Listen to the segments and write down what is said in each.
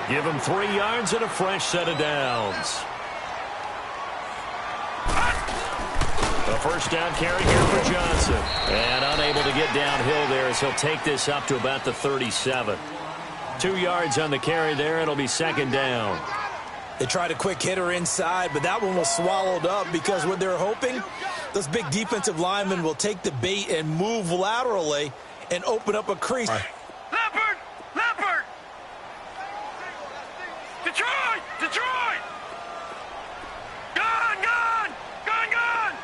Give him 3 yards and a fresh set of downs. A first down carry here for Johnson. And unable to get downhill there as he'll take this up to about the 37. 2 yards on the carry there. It'll be second down. They tried a quick hitter inside, but that one was swallowed up because what they're hoping, those big defensive linemen will take the bait and move laterally and open up a crease. Leopard! Leopard! Detroit! Detroit! Gone! Gone! Gone! Gone!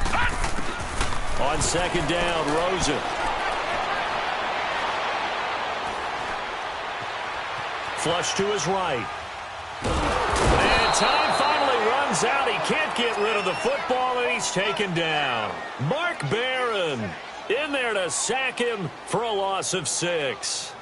On second down, Rosen. Flush to his right. And time finally runs out. He can't get rid of the football, and he's taken down. Mark Barron in there to sack him for a loss of 6.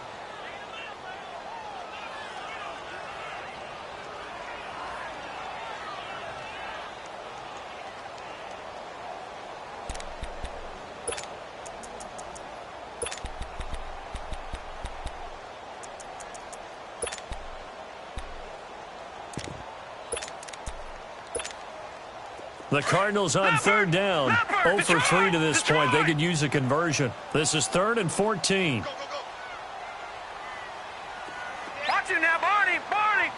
The Cardinals on third down. 0 for 3 to this point. They could use a conversion. This is 3rd and 14. Watch it now, Barney! Barney!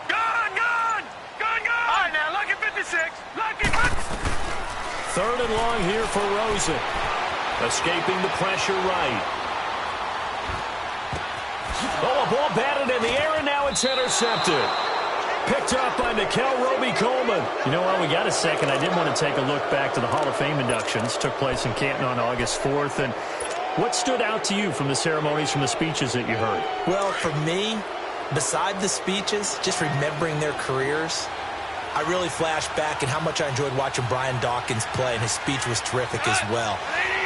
Gone! Gone! Gone! Gone! All right, now, lucky 56. Lucky 56. 3rd and long here for Rosen. Escaping the pressure right. Oh, a ball batted in the air, and now it's intercepted. Picked up by Nickel Roby-Coleman. You know what? We got a second. I did want to take a look back to the Hall of Fame inductions. Took place in Canton on August 4th. And what stood out to you from the ceremonies, from the speeches that you heard? Well, for me, beside the speeches, just remembering their careers, I really flashed back at how much I enjoyed watching Brian Dawkins play, and his speech was terrific as well.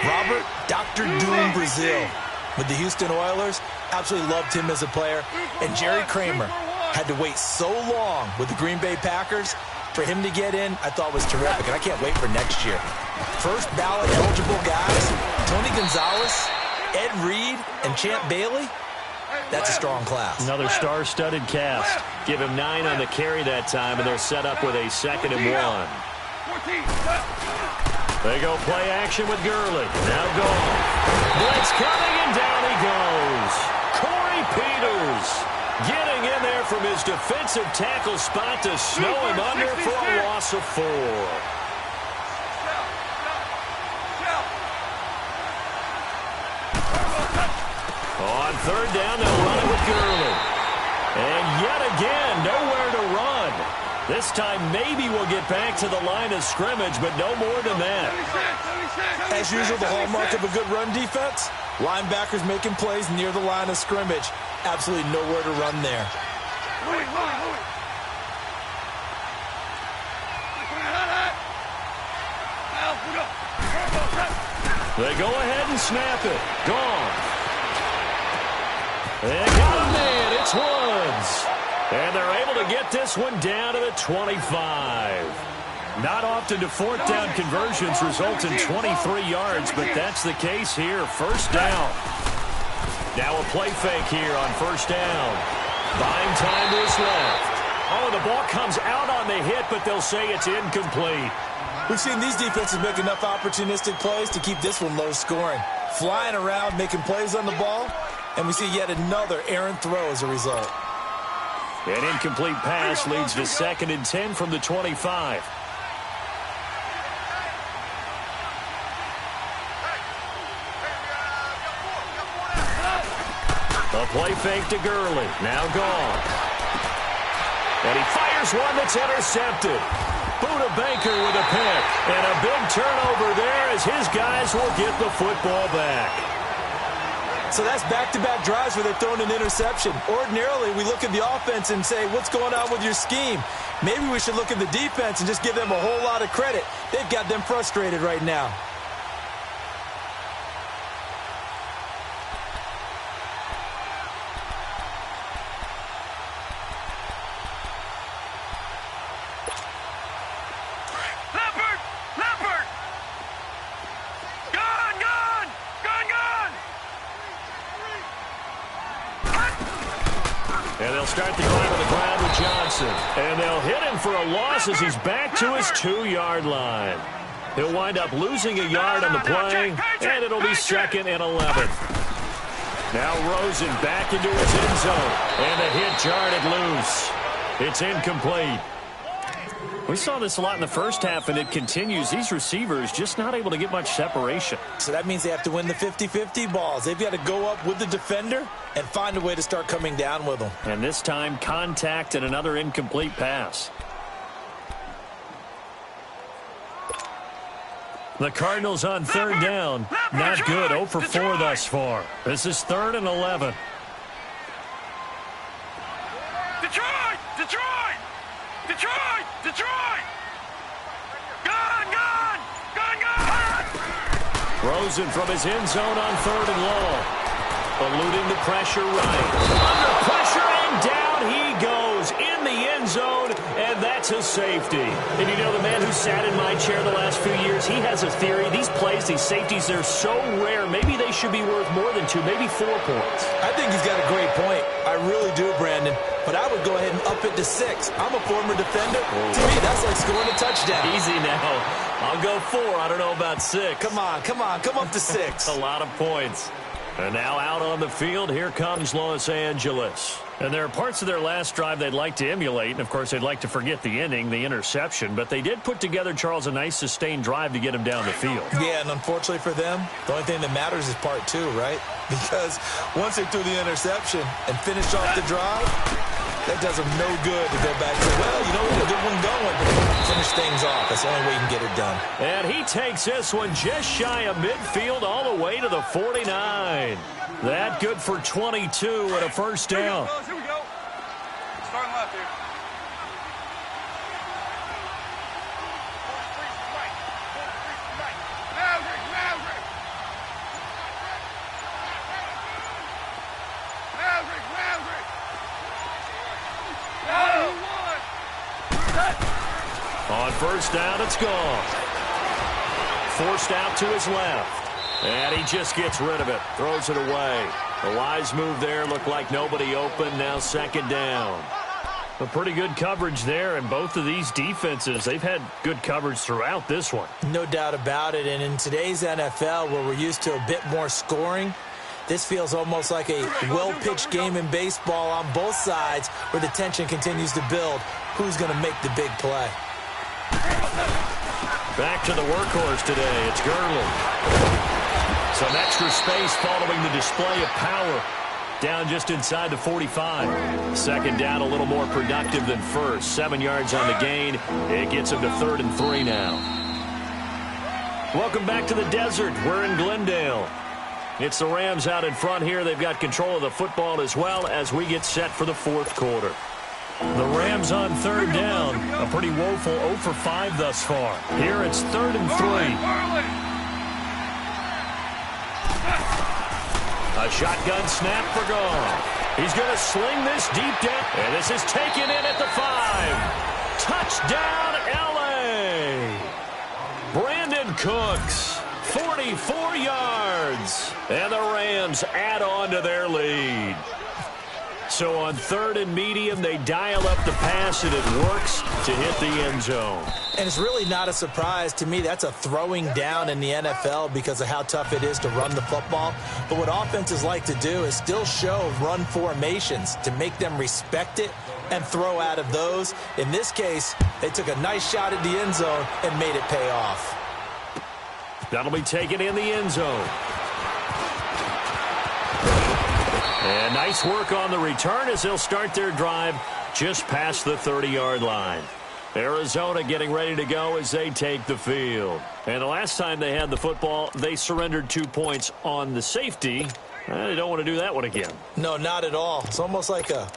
Robert Dr. Doom Brazil with the Houston Oilers, absolutely loved him as a player. And Jerry Kramer had to wait so long with the Green Bay Packers. For him to get in, I thought was terrific, and I can't wait for next year. First ballot eligible guys, Tony Gonzalez, Ed Reed, and Champ Bailey. That's a strong class. Another star-studded cast. Give him 9 on the carry that time, and they're set up with a 2nd and 1. They go play action with Gurley. Now gone. Blitz coming, and down he goes. Corey Peters getting in there from his defensive tackle spot to snow him under for a loss of 4. On third down, they'll run it with Gurley. And yet again, nowhere to run. This time, maybe we'll get back to the line of scrimmage, but no more than that. As usual, the hallmark of a good run defense, linebackers making plays near the line of scrimmage. Absolutely nowhere to run there. They go ahead and snap it. Gone. And got a man. It's Woods. And they're able to get this one down to the 25. Not often do 4th down conversions result in 23 yards, but that's the case here. First down. Now a play fake here on first down. Buying time to his left. Oh, the ball comes out on the hit, but they'll say it's incomplete. We've seen these defenses make enough opportunistic plays to keep this one low scoring. Flying around, making plays on the ball, and we see yet another errant throw as a result. An incomplete pass leads to 2nd and 10 from the 25. A play fake to Gurley. Now gone. And he fires one that's intercepted. Buda Baker with a pick. And a big turnover there as his guys will get the football back. So that's back-to-back drives where they've thrown an interception. Ordinarily, we look at the offense and say, what's going on with your scheme? Maybe we should look at the defense and just give them a whole lot of credit. They've got them frustrated right now. And they'll start the drive on the ground with Johnson. And they'll hit him for a loss as he's back to his 2-yard line. He'll wind up losing a yard on the play, and it'll be 2nd and 11. Now Rosen back into his end zone, and the hit jarred it loose. It's incomplete. We saw this a lot in the first half, and it continues. These receivers just not able to get much separation. So that means they have to win the 50-50 balls. They've got to go up with the defender and find a way to start coming down with them. And this time, contact and another incomplete pass. The Cardinals on 3rd down. Not good. 0 for 4 thus far. This is 3rd and 11. Detroit! Detroit! Detroit! Detroit! Gun! Gun! Gun! Gun! Rosen from his end zone on 3rd and long. Eluding the pressure right. Under pressure and down he goes in the end zone, and that's a safety. And you know, the man who sat in my chair the last few years, he has a theory. These plays, these safeties, they're so rare. Maybe they should be worth more than 2, maybe 4 points. I think he's got a great point. I really do, Brandon. But I would go ahead and up it to 6. I'm a former defender. To me, that's like scoring a touchdown. Easy now. I'll go 4. I don't know about 6. Come on. Come up to 6. A lot of points. And now out on the field, here comes Los Angeles. And there are parts of their last drive they'd like to emulate. And, of course, they'd like to forget the inning, the interception. But they did put together, Charles, a nice sustained drive to get him down the field. Yeah, and unfortunately for them, the only thing that matters is part 2, right? Because once they threw the interception and finished off the drive, that does them no good to go back to, well, you know, we had a good one going. Finish things off. That's the only way you can get it done. And he takes this one just shy of midfield all the way to the 49. That good for 22 and a first down. Here we go. Starting left here. On first down, it's gone. Forced out to his left. And he just gets rid of it. Throws it away. A wise move there. Looked like nobody open. Now 2nd down. A pretty good coverage there. And both of these defenses, they've had good coverage throughout this one. No doubt about it. And in today's NFL, where we're used to a bit more scoring, this feels almost like a well-pitched game in baseball on both sides where the tension continues to build. Who's going to make the big play? Back to the workhorse today. It's Gurley. Some extra space following the display of power. Down just inside the 45. 2nd down a little more productive than first. 7 yards on the gain. It gets him to 3rd and 3 now. Welcome back to the desert. We're in Glendale. It's the Rams out in front here. They've got control of the football as well as we get set for the 4th quarter. The Rams on 3rd down. A pretty woeful 0 for 5 thus far. Here it's 3rd and 3. A shotgun snap for Goff. He's going to sling this deep down. And this is taken in at the 5. Touchdown, L.A. Brandon Cooks, 44 yards. And the Rams add on to their lead. So on 3rd and medium, they dial up the pass, and it works to hit the end zone. And it's really not a surprise to me. That's a throwing down in the NFL because of how tough it is to run the football. But what offenses like to do is still show run formations to make them respect it and throw out of those. In this case, they took a nice shot at the end zone and made it pay off. That'll be taken in the end zone. And nice work on the return as they'll start their drive just past the 30-yard line. Arizona getting ready to go as they take the field. And the last time they had the football, they surrendered 2 points on the safety. They don't want to do that one again. No, not at all. It's almost like a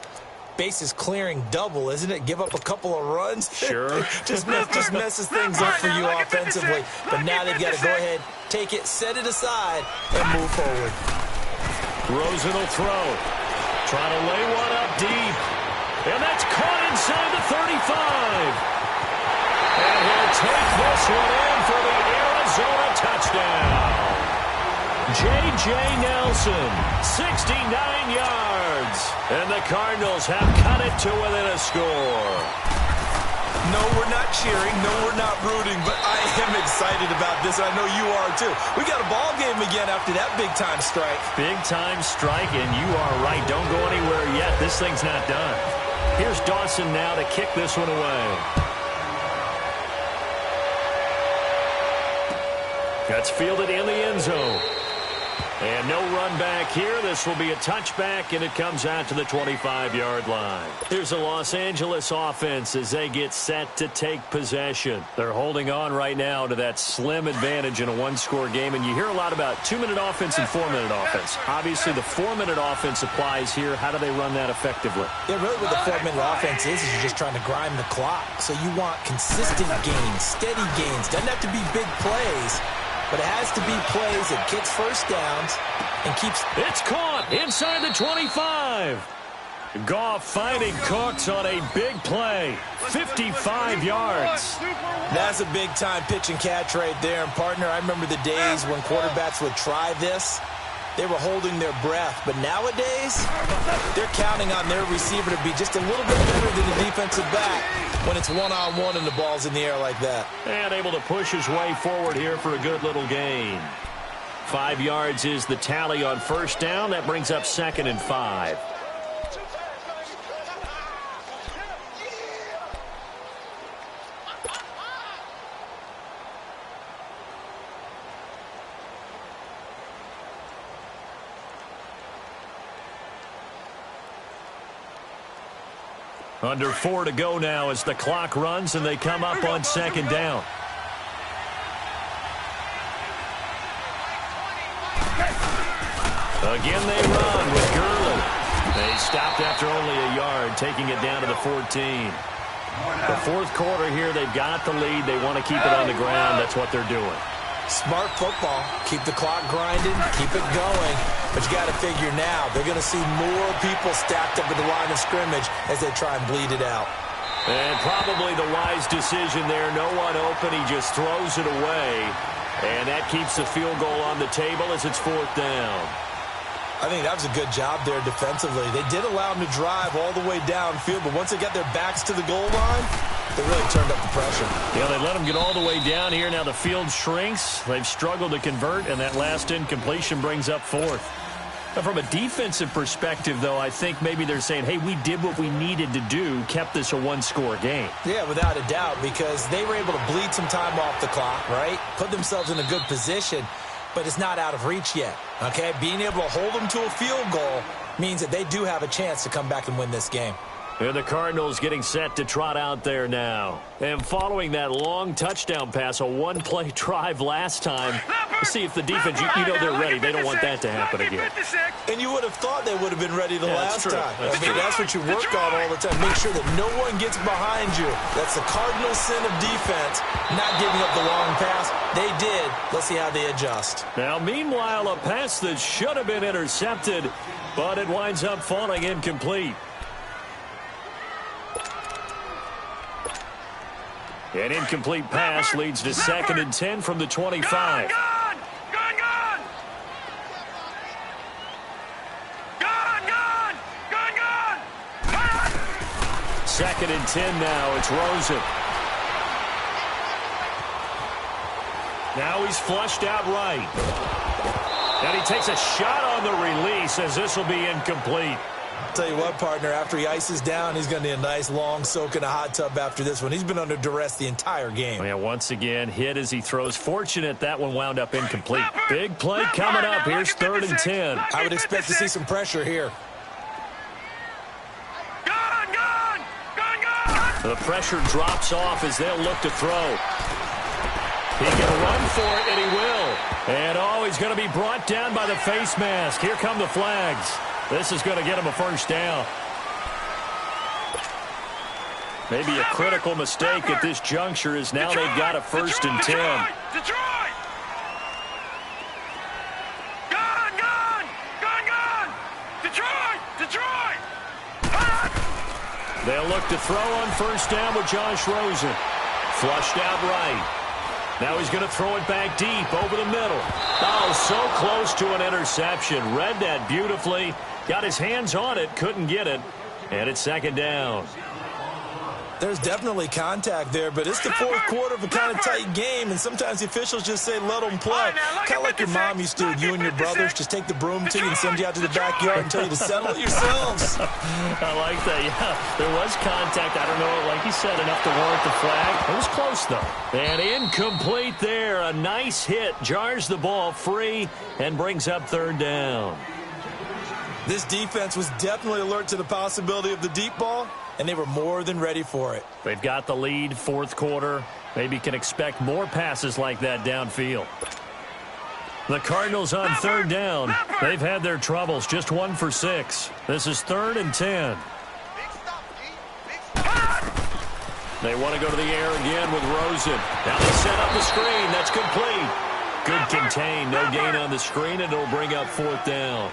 bases clearing double, isn't it? Give up a couple of runs. Sure. just messes things up for you offensively. But now they've got to go ahead, take it, set it aside, and move forward. Rosen will throw. Trying to lay one up deep. And that's caught inside the 35. And he'll take this one in for the Arizona touchdown. J.J. Nelson, 69 yards. And the Cardinals have cut it to within a score. No, we're not cheering. No, we're not rooting. But I am excited about this. I know you are, too. We got a ball game again after that big-time strike. Big-time strike, and you are right. Don't go anywhere yet. This thing's not done. Here's Dawson now to kick this one away. That's fielded in the end zone. And no run back here. This will be a touchback, and it comes out to the 25-yard line. Here's the Los Angeles offense as they get set to take possession. They're holding on right now to that slim advantage in a one-score game, and you hear a lot about 2-minute offense and 4-minute offense. Obviously, the 4-minute offense applies here. How do they run that effectively? Yeah, really what the 4-minute offense is you're just trying to grind the clock. So you want consistent gains, steady gains. Doesn't have to be big plays. But it has to be plays that gets first downs and keeps... It's caught inside the 25. Goff finding Cooks on a big play. 55 yards. That's a big-time pitch and catch right there. And, partner, I remember the days when quarterbacks would try this. They were holding their breath. But nowadays, they're counting on their receiver to be just a little bit better than the defensive back when it's one-on-one and the ball's in the air like that. And able to push his way forward here for a good little gain. 5 yards is the tally on first down. That brings up 2nd and 5. Under 4 to go now as the clock runs and they come up on 2nd down. Again they run with Gurley. They stopped after only a yard, taking it down to the 14. The fourth quarter here, they've got the lead. They want to keep it on the ground. That's what they're doing. Smart football. Keep the clock grinding. Keep it going. But you got to figure now, they're going to see more people stacked up at the line of scrimmage as they try and bleed it out. And probably the wise decision there. No one open. He just throws it away. And that keeps the field goal on the table as it's 4th down. I think that was a good job there defensively. They did allow them to drive all the way downfield, but once they got their backs to the goal line, they really turned up the pressure. Yeah, they let them get all the way down here. Now the field shrinks. They've struggled to convert, and that last incompletion brings up 4th. Now, from a defensive perspective, though, I think maybe they're saying, hey, we did what we needed to do, kept this a one-score game. Yeah, without a doubt, because they were able to bleed some time off the clock, right? Put themselves in a good position, but it's not out of reach yet, okay? Being able to hold them to a field goal means that they do have a chance to come back and win this game. And the Cardinals getting set to trot out there now. And following that long touchdown pass, a one-play drive last time, let's see if the defense, you know they're ready. They don't want that to happen again. And you would have thought they would have been ready the last time. That's what you work on all the time. Make sure that no one gets behind you. That's the cardinal sin of defense, not giving up the long pass. They did. Let's see how they adjust. Now, meanwhile, a pass that should have been intercepted, but it winds up falling incomplete. An incomplete pass leads to 2nd and 10 from the 25. Gone! 2nd and 10 now. It's Rosen. Now he's flushed out right. And he takes a shot on the release as this will be incomplete. Tell you what, partner, after he ices down, he's going to need a nice long soak in a hot tub after this one. He's been under duress the entire game. Yeah, once again, hit as he throws. Fortunate that one wound up incomplete. Big play coming up. Here's 3rd and 10. I would expect to see some pressure here. The pressure drops off as they'll look to throw. He can run for it, and he will. And, oh, he's going to be brought down by the face mask. Here come the flags. This is going to get him a first down. Maybe a critical mistake at this juncture is now they've got a 1st and 10. Detroit! Gone! Detroit! They'll look to throw on 1st down with Josh Rosen. Flushed out right. Now he's going to throw it back deep over the middle. Oh, so close to an interception. Read that beautifully. Got his hands on it, couldn't get it. And it's second down. There's definitely contact there, but it's the fourth quarter of a kind of tight game, and sometimes the officials just say, let them play. Kind of like your mom used to with you and your brothers. Just take the broom to you and send you out to the backyard and tell you to settle it yourselves. I like that, yeah. There was contact. I don't know, like you said, enough to warrant the flag. It was close, though. And incomplete there. A nice hit. Jars the ball free and brings up third down. This defense was definitely alert to the possibility of the deep ball, and they were more than ready for it. They've got the lead, fourth quarter. Maybe can expect more passes like that downfield. The Cardinals on third down. They've had their troubles, just 1 for 6. This is 3rd and 10. They want to go to the air again with Rosen. Now they set up the screen. That's complete. Good contain. No gain on the screen, and it'll bring up 4th down.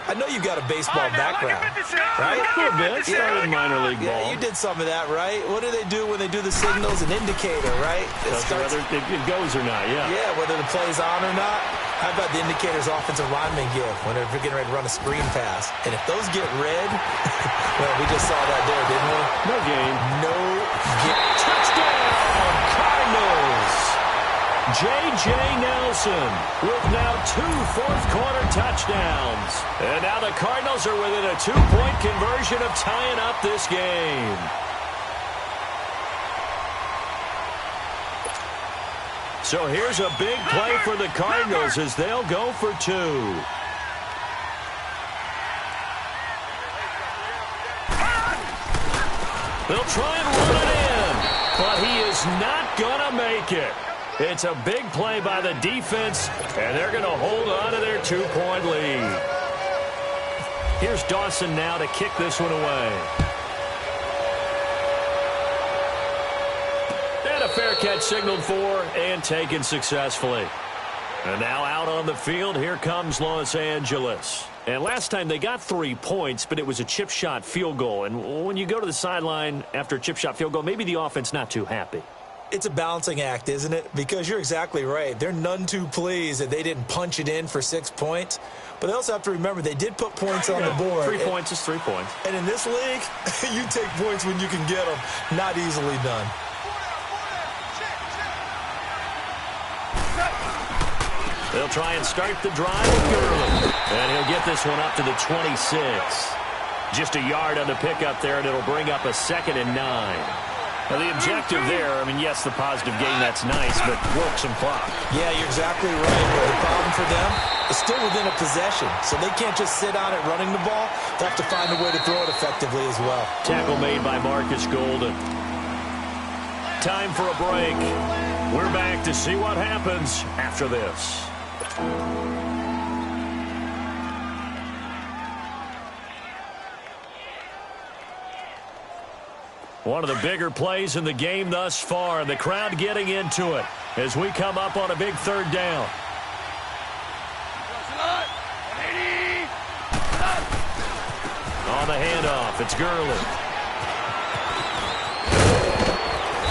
I know you've got a baseball background, right? A little bit. Started minor league ball. Yeah, you did some of that, right? What do they do when they do the signals? An indicator, right? Whether it goes or not, yeah. Yeah, whether the play's on or not. How about the indicators offensive linemen give when they're getting ready to run a screen pass? And if those get red, well, we just saw that there, didn't we? No game. No game. Touchdown, Cardinals! J.J. Nelson with now 2 fourth-quarter touchdowns. And now the Cardinals are within a 2-point conversion of tying up this game. So here's a big play for the Cardinals as they'll go for 2. They'll try and run it in, but he is not going to make it. It's a big play by the defense, and they're going to hold on to their 2-point lead. Here's Dawson now to kick this one away. And a fair catch signaled for and taken successfully. And now out on the field, here comes Los Angeles. And last time they got 3 points, but it was a chip shot field goal. And when you go to the sideline after a chip shot field goal, maybe the offense not too happy. It's a balancing act, isn't it? Because you're exactly right. They're none too pleased that they didn't punch it in for 6 points. But they also have to remember they did put points on the board. 3 points is 3 points. And in this league, you take points when you can get them. Not easily done. They'll try and start the drive with Gurley. And he'll get this one up to the 26. Just a yard on the pickup there, and it'll bring up a 2nd and 9. Now, the objective there, I mean, yes, the positive gain, that's nice, but work some clock. Yeah, you're exactly right. But the problem for them is still within a possession, so they can't just sit on it running the ball. They have to find a way to throw it effectively as well. Tackle made by Marcus Golden. Time for a break. We're back to see what happens after this. One of the bigger plays in the game thus far, and the crowd getting into it as we come up on a big 3rd down. On the handoff, it's Gurley.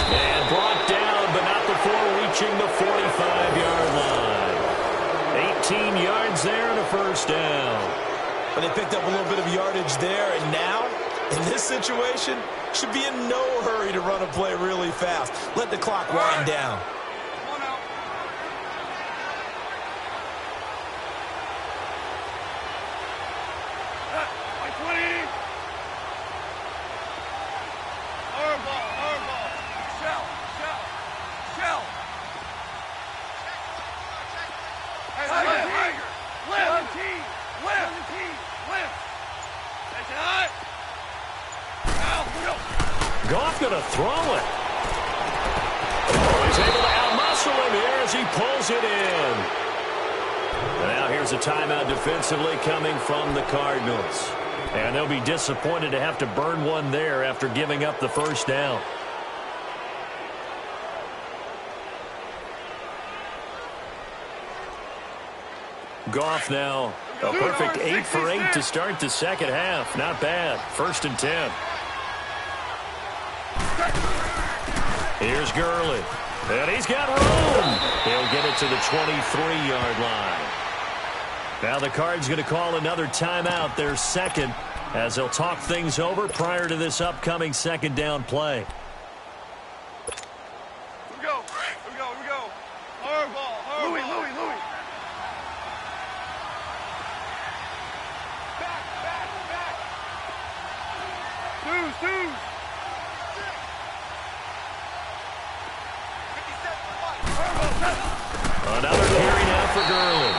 And brought down, but not before reaching the 45-yard line. 18 yards there and a 1st down. But they picked up a little bit of yardage there, and now, in this situation, should be in no hurry to run a play really fast. Let the clock wind down. Goff going to throw it. Oh, he's able to outmuscle him here as he pulls it in. And now here's a timeout defensively coming from the Cardinals. And they'll be disappointed to have to burn one there after giving up the 1st down. Goff now a perfect 8 for 8 to start the 2nd half. Not bad. 1st and 10. Here's Gurley. And he's got room. He'll get it to the 23-yard line. Now the Cards going to call another timeout, their second, as they'll talk things over prior to this upcoming second down play. Here we go. Hard ball. Louis. Back. Two. Another carry now for Gurley.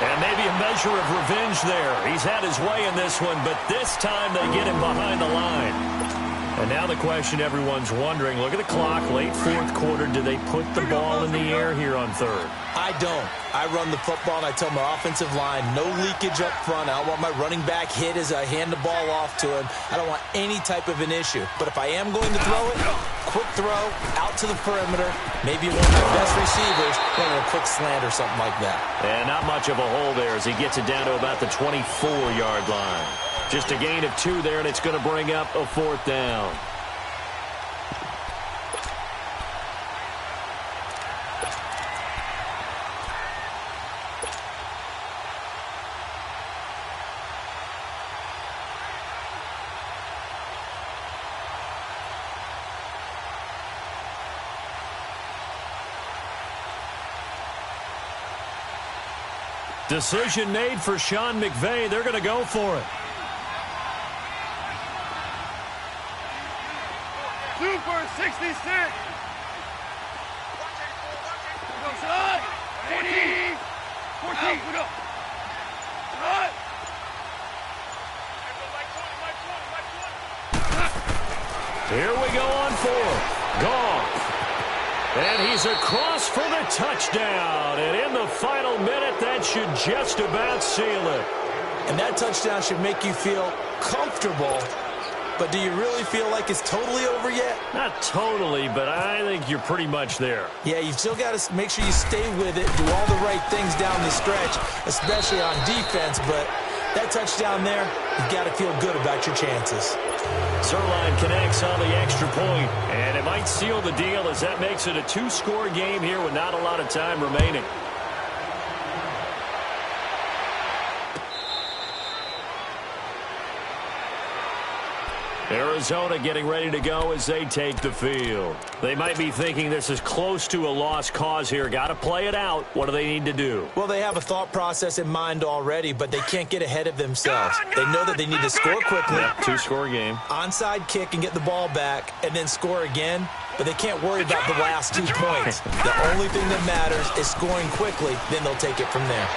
And maybe a measure of revenge there. He's had his way in this one, but this time they get him behind the line. And now the question everyone's wondering, look at the clock, late fourth quarter. Do they put the ball in the air here on third? I don't. I run the football, and I tell my offensive line, no leakage up front. I don't want my running back hit as I hand the ball off to him. I don't want any type of an issue. But if I am going to throw it, quick throw, out to the perimeter, maybe one of my best receivers, running a quick slant or something like that. And not much of a hole there as he gets it down to about the 24-yard line. Just a gain of 2 there, and it's going to bring up a fourth down. Decision made for Sean McVay. They're going to go for it. Super 66. Go, son. 14. 14. We go. Right. Here we go on 4. Gone. And he's across for the touchdown. And in the final minute, that should just about seal it. And that touchdown should make you feel comfortable. But do you really feel like it's totally over yet? Not totally, but I think you're pretty much there. Yeah, you've still got to make sure you stay with it, do all the right things down the stretch, especially on defense. But that touchdown there, you've got to feel good about your chances. Zerline connects on the extra point, and it might seal the deal as that makes it a 2-score game here with not a lot of time remaining. Arizona getting ready to go as they take the field. They might be thinking this is close to a lost cause here. Got to play it out. What do they need to do? Well, they have a thought process in mind already, but they can't get ahead of themselves. They know that they need to score quickly. Yeah, 2-score game. Onside kick and get the ball back and then score again, but they can't worry about the last 2 points. The only thing that matters is scoring quickly, then they'll take it from there.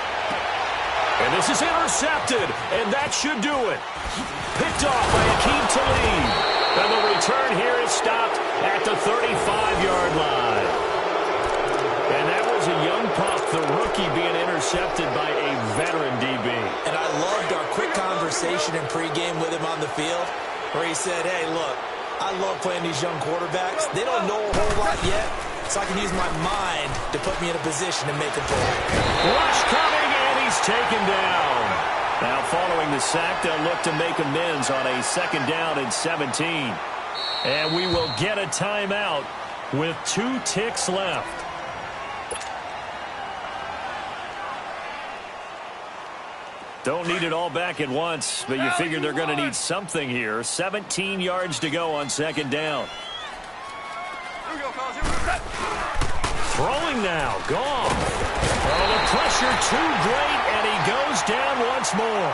And this is intercepted, and that should do it. Picked off by Akeem Talib. And the return here is stopped at the 35-yard line. And that was a young pup, the rookie being intercepted by a veteran DB. And I loved our quick conversation in pregame with him on the field where he said, hey, look, I love playing these young quarterbacks. They don't know a whole lot yet, so I can use my mind to put me in a position to make a play. Rush coming, and he's taken down. Now, following the sack, they'll look to make amends on a 2nd down and 17. And we will get a timeout with 2 ticks left. Don't need it all back at once, but you figure they're going to need something here. 17 yards to go on 2nd down. Here we go, fellas. Here we go. Throwing now, gone. Oh, the pressure too great, and he goes down once more.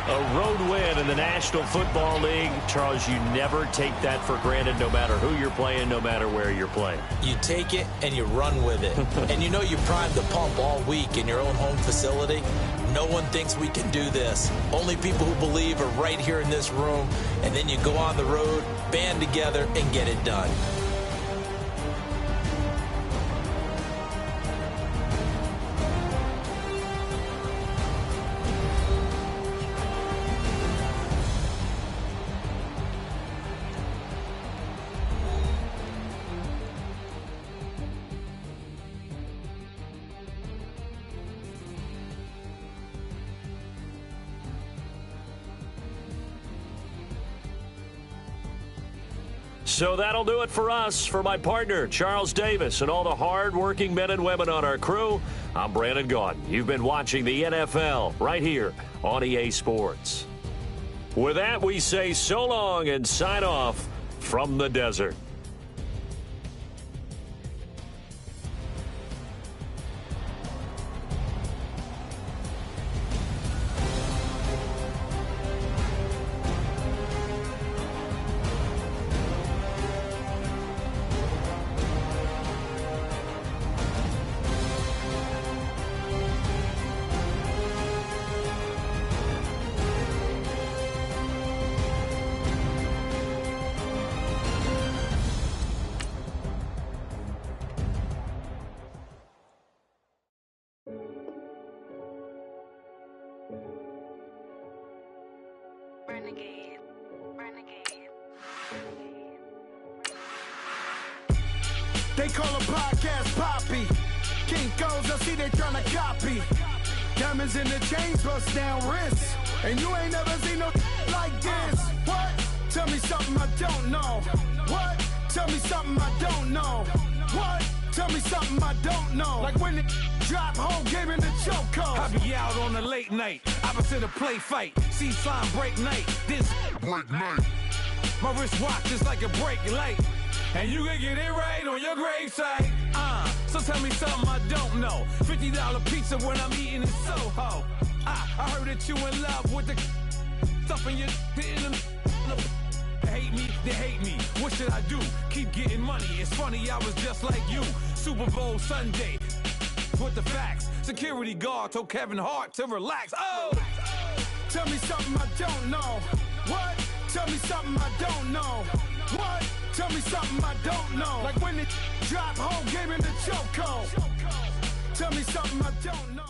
A road win in the National Football League. Charles, you never take that for granted no matter who you're playing, no matter where you're playing. You take it and you run with it. And you know you primed the pump all week in your own home facility. No one thinks we can do this. Only people who believe are right here in this room. And then you go on the road, band together, and get it done. So that'll do it for us. For my partner, Charles Davis, and all the hard-working men and women on our crew, I'm Brandon Gaudin. You've been watching the NFL right here on EA Sports. With that, we say so long and sign off from the desert. They call a podcast Poppy. Kinkos, I see they tryna copy. Diamonds in the chains, bust down wrists. And you ain't never seen no like this. What? Tell me something I don't know. What? Tell me something I don't know. What? Tell me something I don't know. Like when it drop, whole game in the chokehold. I be out on a late night, opposite a play fight. See sign break night, this break night. My wristwatch is like a break light. And you can get it right on your gravesite. So tell me something I don't know. $50 pizza when I'm eating in Soho. I heard that you in love with the stuff in your in they hate me. What should I do? Keep getting money. It's funny, I was just like you. Super Bowl Sunday. With the facts. Security guard told Kevin Hart to relax. Oh! Tell me something I don't know. What? Tell me something I don't know. What? Tell me something I don't know. Like when it drop, whole game in the chokehold. Tell me something I don't know.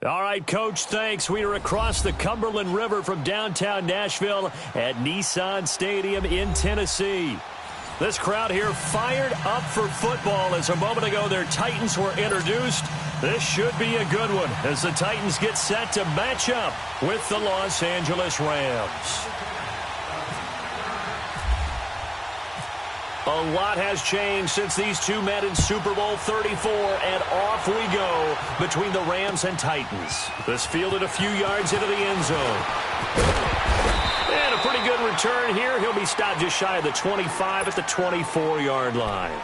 All right, Coach, thanks. We are across the Cumberland River from downtown Nashville at Nissan Stadium in Tennessee. This crowd here fired up for football as a moment ago their Titans were introduced. This should be a good one as the Titans get set to match up with the Los Angeles Rams. A lot has changed since these two met in Super Bowl 34, and off we go between the Rams and Titans. This fielded a few yards into the end zone. And a pretty good return here. He'll be stopped just shy of the 25 at the 24-yard line.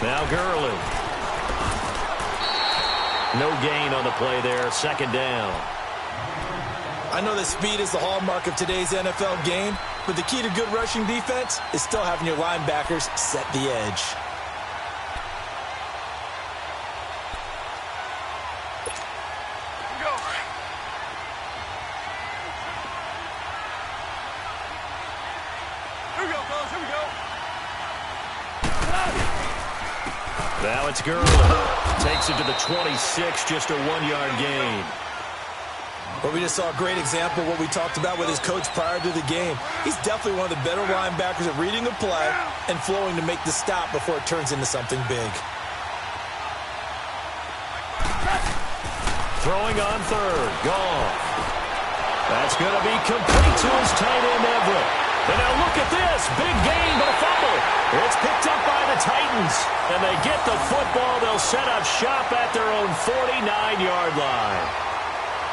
Now Gurley. No gain on the play there. Second down. I know that speed is the hallmark of today's NFL game, but the key to good rushing defense is still having your linebackers set the edge. Now it's Gurley. Takes it to the 26, just a 1-yard gain. But we just saw a great example of what we talked about with his coach prior to the game. He's definitely one of the better linebackers at reading a play and flowing to make the stop before it turns into something big. Throwing on third. Goff. That's going to be complete to his tight end, Everett. And now look at this. Big gain, but a fumble. It's picked up by the Titans. And they get the football. They'll set up shop at their own 49-yard line.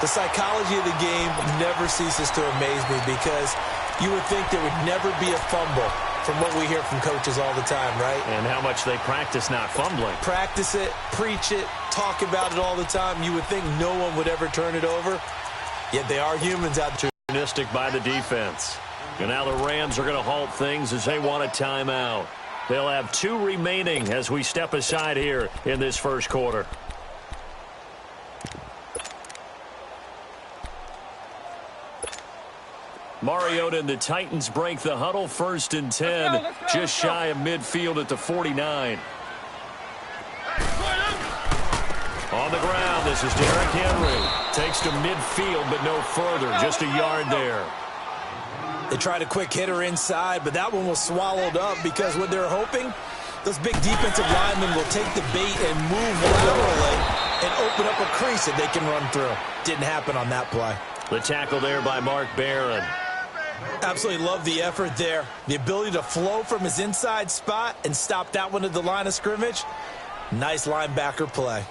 The psychology of the game never ceases to amaze me because you would think there would never be a fumble from what we hear from coaches all the time, right? And how much they practice not fumbling. Practice it, preach it, talk about it all the time. You would think no one would ever turn it over. Yet they are humans out there. Opportunistic by the defense. And now the Rams are going to halt things as they want a timeout. They'll have 2 remaining as we step aside here in this first quarter. Mariota and the Titans break the huddle, 1st and 10, just shy of midfield at the 49. on the ground. This is Derrick Henry. Takes to midfield, but no further. Just a yard there. They tried a quick hitter inside, but that one was swallowed up because what they're hoping, those big defensive linemen will take the bait and move laterally and open up a crease that they can run through. Didn't happen on that play. The tackle there by Mark Barron. Absolutely love the effort there. The ability to flow from his inside spot and stop that one at the line of scrimmage. Nice linebacker play.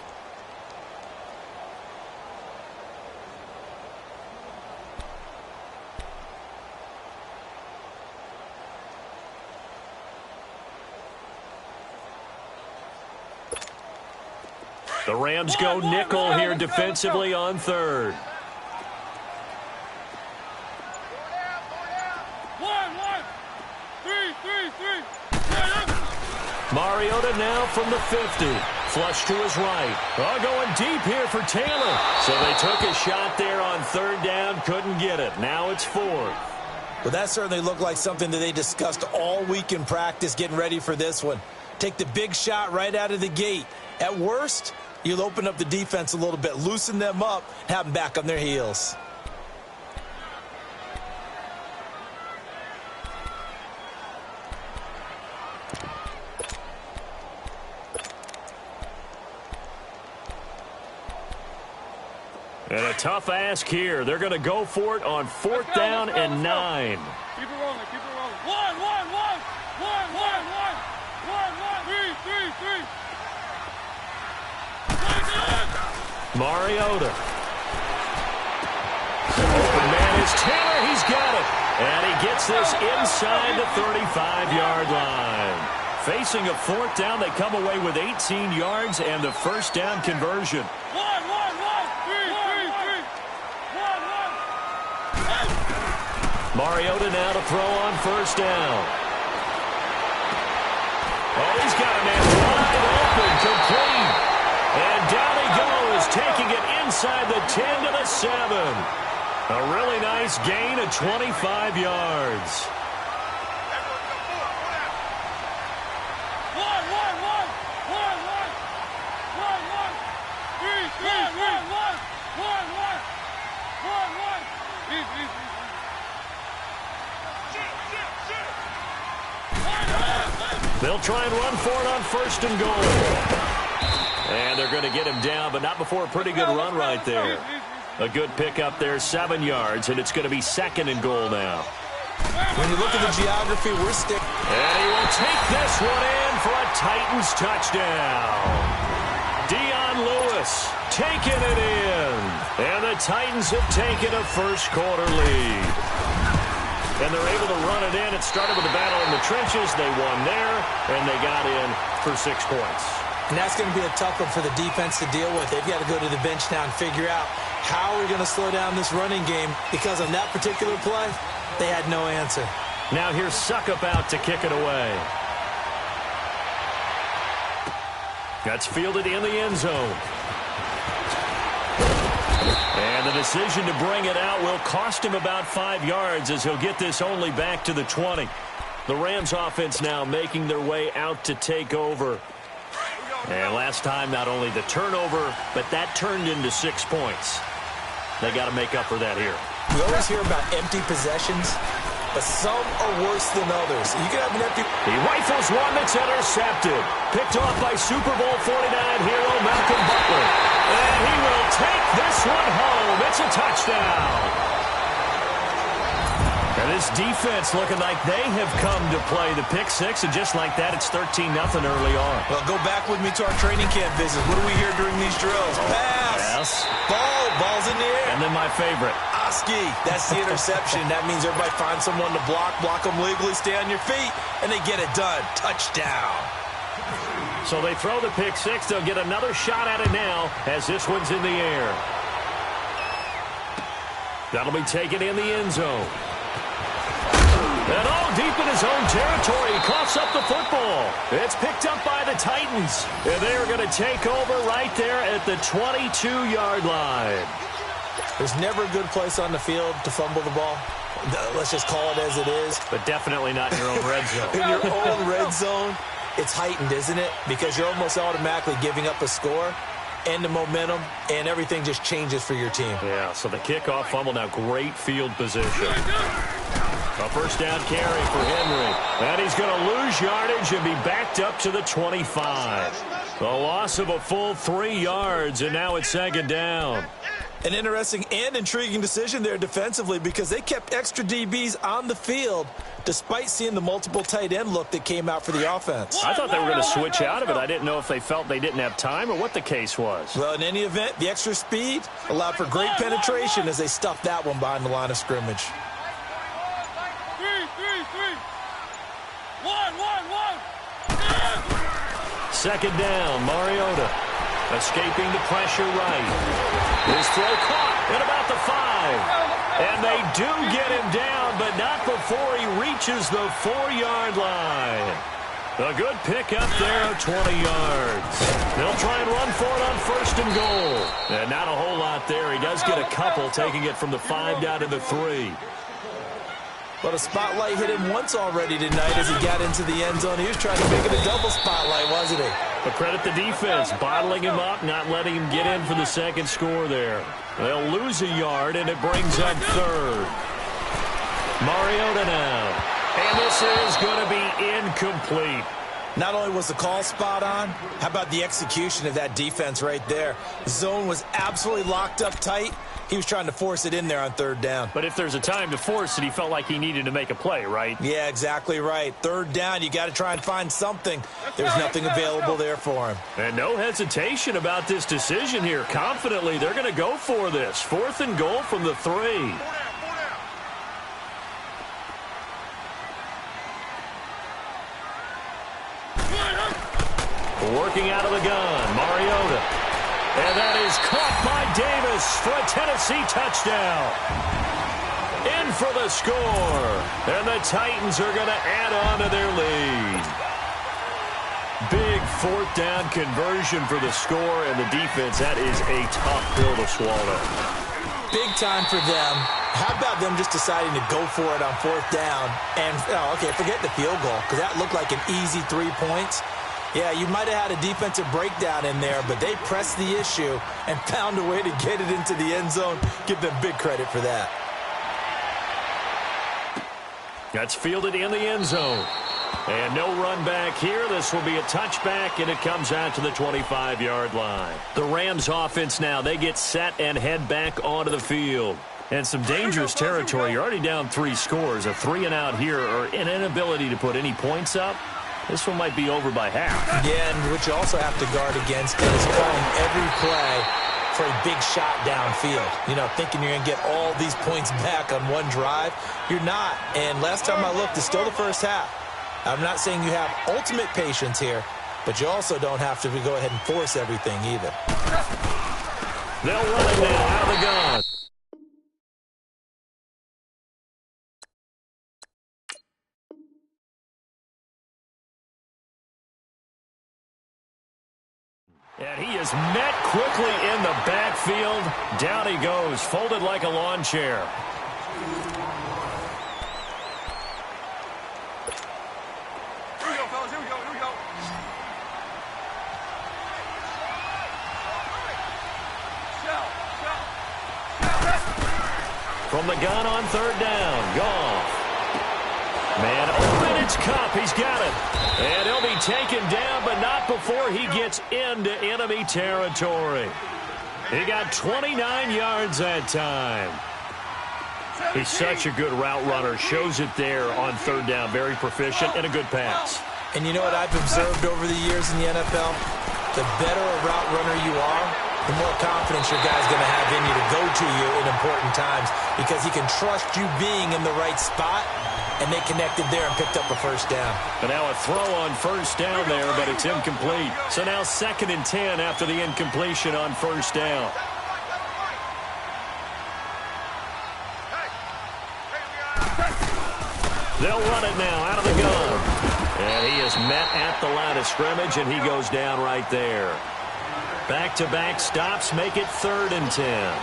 The Rams go nickel here defensively on third. Mariota now from the 50. Flush to his right. Oh, going deep here for Taylor. So they took a shot there on third down. Couldn't get it. Now it's fourth. Well, that certainly looked like something that they discussed all week in practice getting ready for this one. Take the big shot right out of the gate. At worst, you'll open up the defense a little bit, loosen them up, and have them back on their heels. And a tough ask here. They're going to go for it on fourth down and 9. Keep it rolling, keep it rolling. One. Three. Mariota. Open man is Taylor. He's got it. And he gets this inside the 35-yard line. Facing a fourth down, they come away with 18 yards and the first down conversion. Mariota now to throw on first down. Oh, he's got a man wide open, complete. And down he goes, taking it inside the 10 to the 7. A really nice gain of 25 yards. They'll try and run for it on first and goal. And they're going to get him down, but not before a pretty good run right there. A good pickup there, 7 yards, and it's going to be second and goal now. When you look at the geography, we're still... And he will take this one in for a Titans touchdown. Dion Lewis taking it in. And the Titans have taken a first-quarter lead. And they're able to run it in. It started with a battle in the trenches. They won there, and they got in for 6 points. And that's going to be a tough one for the defense to deal with. They've got to go to the bench now and figure out how we're going to slow down this running game, because on that particular play, they had no answer. Now here's Suckup out to kick it away. That's fielded in the end zone. And the decision to bring it out will cost him about 5 yards, as he'll get this only back to the 20. The Rams offense now making their way out to take over. And last time, not only the turnover, but that turned into 6 points. They got to make up for that here. We always hear about empty possessions, but some are worse than others. You can have an empty... He rifles one that's intercepted. Picked off by Super Bowl 49 hero Malcolm Butler. And he will take this one home. It's a touchdown. And this defense looking like they have come to play the pick six, and just like that, it's 13-0 early on. Well, go back with me to our training camp visit. What do we hear during these drills? Pass. Yes. Ball's in the air. And then my favorite. Oski. That's the interception. That means everybody finds someone to block them legally, stay on your feet, and they get it done. Touchdown. So they throw the pick six. They'll get another shot at it now as this one's in the air. That'll be taken in the end zone. And all deep in his own territory, he coughs up the football. It's picked up by the Titans. And they're going to take over right there at the 22-yard line. There's never a good place on the field to fumble the ball. Let's just call it as it is. But definitely not in your own red zone. In your own red zone, it's heightened, isn't it? Because you're almost automatically giving up a score. and the momentum, and everything just changes for your team. Yeah, so the kickoff fumble, now great field position. A first down carry for Henry. And he's going to lose yardage and be backed up to the 25. The loss of a full 3 yards, and now it's second down. An interesting and intriguing decision there defensively because they kept extra DBs on the field despite seeing the multiple tight end look that came out for the offense. I thought they were going to switch out of it. I didn't know if they felt they didn't have time or what the case was. Well, in any event, the extra speed allowed for great penetration as they stuffed that one behind the line of scrimmage. 1. Second down, Mariota. Escaping the pressure right. His throw caught at about the 5. And they do get him down, but not before he reaches the 4-yard line. A good pickup there of 20 yards. They'll try and run for it on first and goal. And not a whole lot there. He does get a couple, taking it from the 5 down to the 3. But a spotlight hit him once already tonight as he got into the end zone. He was trying to make it a double spotlight, wasn't he? But credit the defense, bottling him up, not letting him get in for the second score there. They'll lose a yard, and it brings up third. Mariota now. And this is going to be incomplete. Not only was the call spot on, how about the execution of that defense right there? The zone was absolutely locked up tight. He was trying to force it in there on third down. But if there's a time to force it, he felt like he needed to make a play, right? Yeah, exactly right. Third down, you got to try and find something. There's nothing available there for him. And no hesitation about this decision here. Confidently, they're going to go for this. 4th and goal from the 3. Working out of the gun, Mariota. And that is caught by Davis for a Tennessee touchdown. In for the score. And the Titans are going to add on to their lead. Big 4th down conversion for the score, and the defense, that is a tough pill to swallow. Big time for them. How about them just deciding to go for it on 4th down? And, okay, forget the field goal, because that looked like an easy 3 points. Yeah, you might have had a defensive breakdown in there, but they pressed the issue and found a way to get it into the end zone. Give them big credit for that. That's fielded in the end zone. And no run back here. This will be a touchback, and it comes out to the 25-yard line. The Rams offense now, they get set and head back onto the field. And some dangerous territory. You're already down 3 scores. A 3-and-out here, or an inability to put any points up. This one might be over by half. Yeah, and what you also have to guard against is calling every play for a big shot downfield. You know, thinking you're going to get all these points back on one drive. You're not. And last time I looked, it's still the first half. I'm not saying you have ultimate patience here, but you also don't have to go ahead and force everything either. They'll run it now out of the gun. And he is met quickly in the backfield. Down he goes, folded like a lawn chair. Here we go, fellas. Here we go. From the gun on 3rd down, Goff. Man open, it's Kupp. He's got it. And he'll be taken down, but not before he gets into enemy territory. He got 29 yards that time. He's such a good route runner. Shows it there on 3rd down. Very proficient and a good pass. And you know what I've observed over the years in the NFL? The better a route runner you are, the more confidence your guy's going to have in you to go to you in important times because he can trust you being in the right spot. And they connected there and picked up a first down. And now a throw on 1st down there, but it's incomplete. So now 2nd and 10 after the incompletion on 1st down. They'll run it now out of the gun. And he is met at the line of scrimmage, and he goes down right there. Back-to-back stops make it 3rd and 10.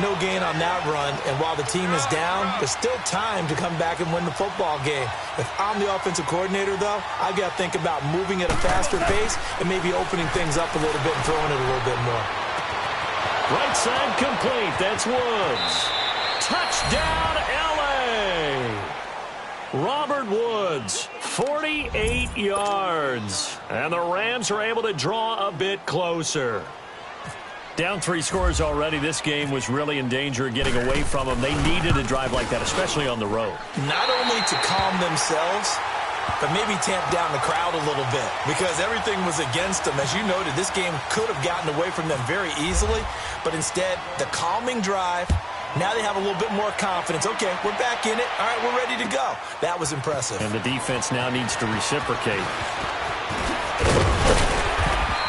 No gain on that run, and while the team is down, there's still time to come back and win the football game. If I'm the offensive coordinator, though, I've got to think about moving at a faster pace and maybe opening things up a little bit and throwing it a little bit more. Right side complete. That's Woods. Touchdown, L.A. Robert Woods, 48 yards. And the Rams are able to draw a bit closer. Down 3 scores already. This game was really in danger of getting away from them. They needed a drive like that, especially on the road. Not only to calm themselves, but maybe tamp down the crowd a little bit because everything was against them. As you noted, this game could have gotten away from them very easily, but instead, the calming drive, now they have a little bit more confidence. Okay, we're back in it. All right, we're ready to go. That was impressive. And the defense now needs to reciprocate.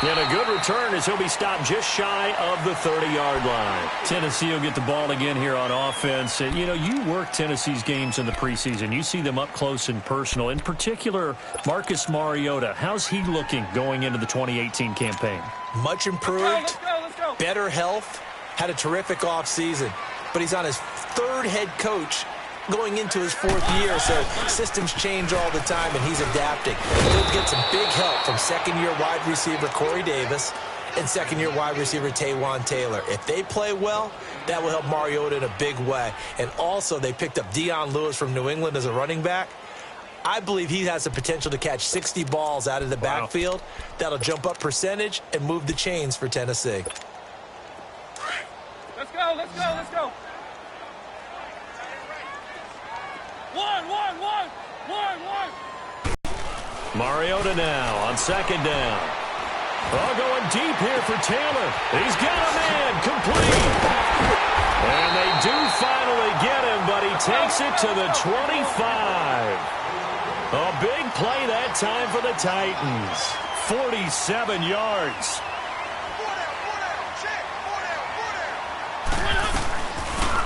And a good return as he'll be stopped just shy of the 30-yard line. Tennessee will get the ball again here on offense. You know, you work Tennessee's games in the preseason. You see them up close and personal. In particular, Marcus Mariota. How's he looking going into the 2018 campaign? Much improved, Let's go. better health, had a terrific offseason. But he's on his 3rd head coach going into his 4th year, so systems change all the time, and he's adapting. He'll get some big help from second-year wide receiver Corey Davis and second-year wide receiver Taywan Taylor. If they play well, that will help Mariota in a big way. And also, they picked up Dion Lewis from New England as a running back. I believe he has the potential to catch 60 balls out of the backfield. That'll jump up percentage and move the chains for Tennessee. Let's go. One. Mariota now on 2nd down. Oh, going deep here for Taylor. He's got a man complete. And they do finally get him, but he takes it to the 25. A big play that time for the Titans. 47 yards.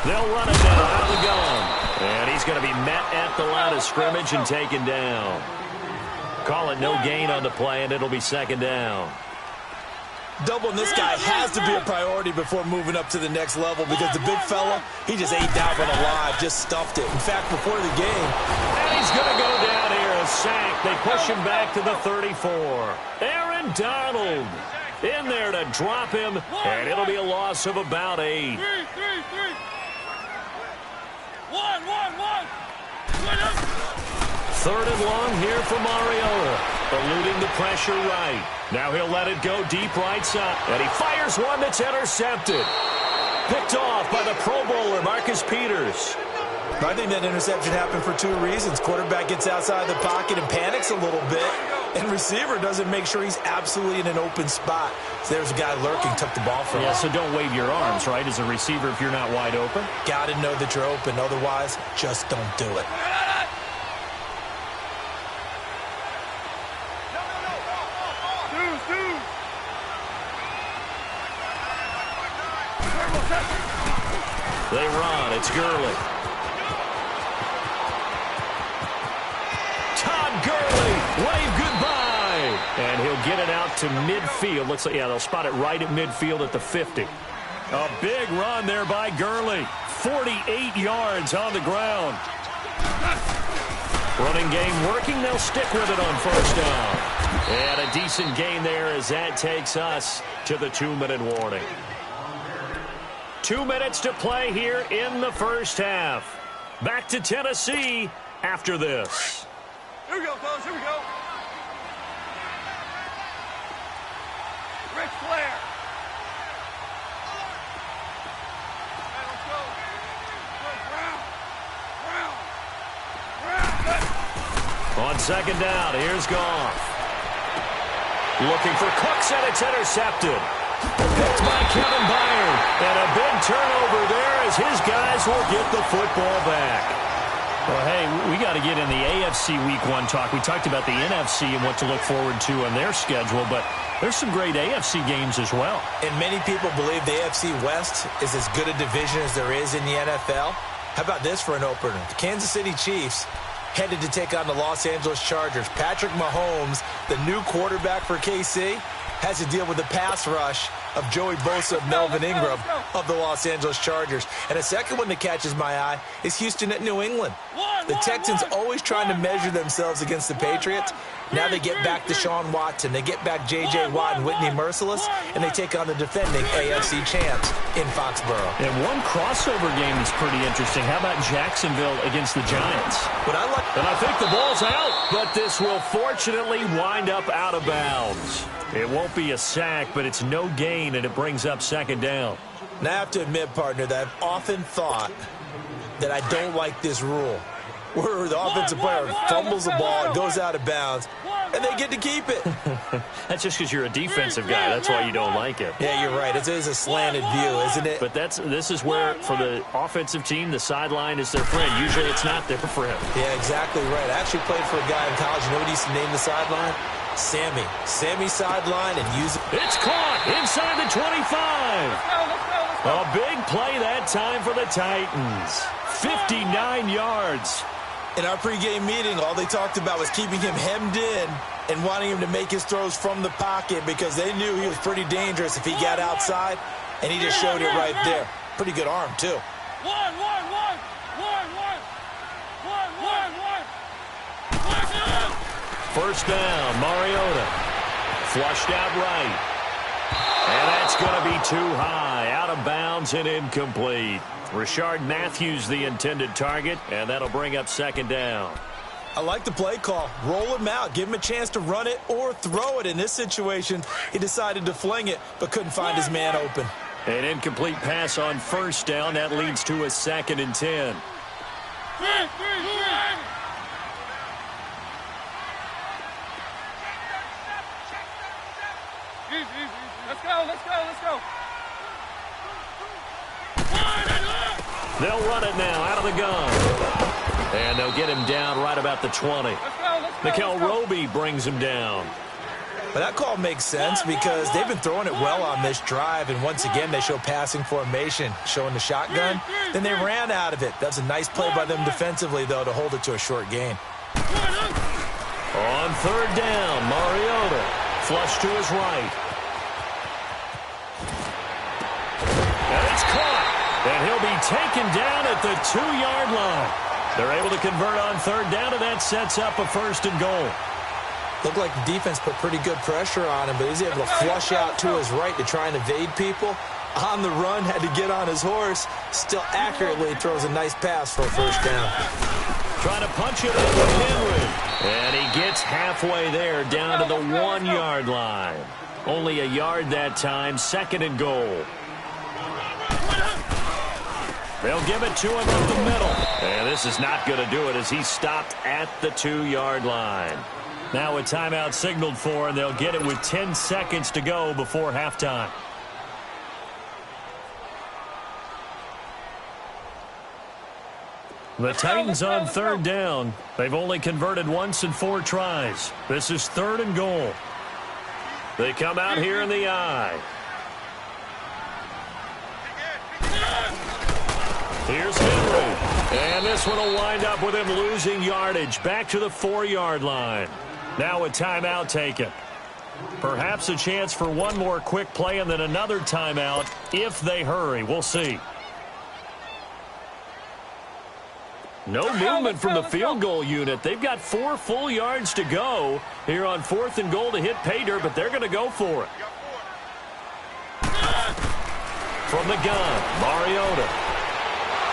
They'll run it now out of the gun. And he's going to be met at the line of scrimmage and taken down. Call it no gain on the play, and it'll be 2nd down. Doubling this guy has to be a priority before moving up to the next level because the big fella, he just ate that one alive, just stuffed it. In fact, before the game. And he's going to go down here, a sack. They push him back to the 34. Aaron Donald in there to drop him, and it'll be a loss of about 8. 3rd and long here for Mariota, eluding the pressure right. Now he'll let it go deep right side, and he fires one that's intercepted. Picked off by the Pro Bowler, Marcus Peters. I think that interception happened for 2 reasons. Quarterback gets outside the pocket and panics a little bit, and receiver doesn't make sure he's absolutely in an open spot. So there's a guy lurking, took the ball from him. Yeah, so don't wave your arms, right, as a receiver if you're not wide open. Got to know that you're open. Otherwise, just don't do it. They run. It's Gurley. Todd Gurley, wave goodbye. And he'll get it out to midfield. Looks like, yeah, they'll spot it right at midfield at the 50. A big run there by Gurley. 48 yards on the ground. Running game working. They'll stick with it on 1st down. And a decent gain there as that takes us to the 2-minute warning. 2 minutes to play here in the 1st half. Back to Tennessee after this. Here we go, fellas. Here we go. Ric Flair. Right, let's go. Brown. On 2nd down, here's Goff. Looking for Cooks, and it's intercepted. Picked by Kevin Byard. And a big turnover there as his guys will get the football back. Well, hey, we got to get in the AFC Week 1 talk. We talked about the NFC and what to look forward to on their schedule, but there's some great AFC games as well. And many people believe the AFC West is as good a division as there is in the NFL. How about this for an opener? The Kansas City Chiefs headed to take on the Los Angeles Chargers. Patrick Mahomes, the new quarterback for KC, has to deal with the pass rush of Joey Bosa of Melvin Ingram of the Los Angeles Chargers. And a second one that catches my eye is Houston at New England. The Texans always trying to measure themselves against the Patriots. Now they get back Deshaun Watson, they get back J.J. Watt and Whitney Merciless, and they take on the defending AFC champs in Foxborough. And one crossover game is pretty interesting. How about Jacksonville against the Giants? And I think the ball's out, but this will fortunately wind up out of bounds. It won't be a sack, but it's no gain, and it brings up second down. Now I have to admit, partner, that I've often thought that I don't like this rule, where the offensive player fumbles the ball, it goes out of bounds, and they get to keep it. That's just because you're a defensive guy. That's why you don't like it. Yeah, you're right. It is a slanted view, isn't it? But this is where, for the offensive team, the sideline is their friend. Usually it's not there for him. Yeah, exactly right. I actually played for a guy in college. You know what he used to name the sideline? Sammy. Sammy sideline and use it. It's caught inside the 25. A big play that time for the Titans. 59 yards. In our pregame meeting, all they talked about was keeping him hemmed in and wanting him to make his throws from the pocket because they knew he was pretty dangerous if he got outside, and he just showed it right there. Pretty good arm, too. First down, Mariota. Flushed out right. And that's going to be too high. Out of bounds and incomplete. Rashard Matthews the intended target, and that'll bring up second down. I like the play call. Roll him out. Give him a chance to run it or throw it. In this situation, he decided to fling it, but couldn't find his man open. An incomplete pass on first down. That leads to a 2nd and 10. Let's go. They'll run it now out of the gun. And they'll get him down right about the 20. Nickel Roby brings him down. But that call makes sense because they've been throwing it well on this drive, and once again they show passing formation, showing the shotgun. Then they ran out of it. That's a nice play by them defensively, though, to hold it to a short gain. On third down, Mariota. Flush to his right. And it's caught. And he'll be taken down at the 2-yard line. They're able to convert on third down, and that sets up a 1st and goal. Looked like the defense put pretty good pressure on him, but he's able to flush out to his right to try and evade people. On the run, had to get on his horse. Still accurately throws a nice pass for a 1st down. Trying to punch it in with Henry. And he gets halfway there, down to the 1-yard line. Only a yard that time, 2nd and goal. They'll give it to him up the middle. And this is not going to do it as he's stopped at the 2-yard line. Now a timeout signaled for, and they'll get it with 10 seconds to go before halftime. The Titans on third down. They've only converted once in 4 tries. This is 3rd and goal. They come out here in the I. Here's Henry. And this one will wind up with him losing yardage. Back to the 4-yard line. Now a timeout taken. Perhaps a chance for one more quick play and then another timeout if they hurry. We'll see. No movement from the field goal unit. They've got 4 full yards to go here on 4th and goal to hit pay dirt, but they're going to go for it. From the gun, Mariota.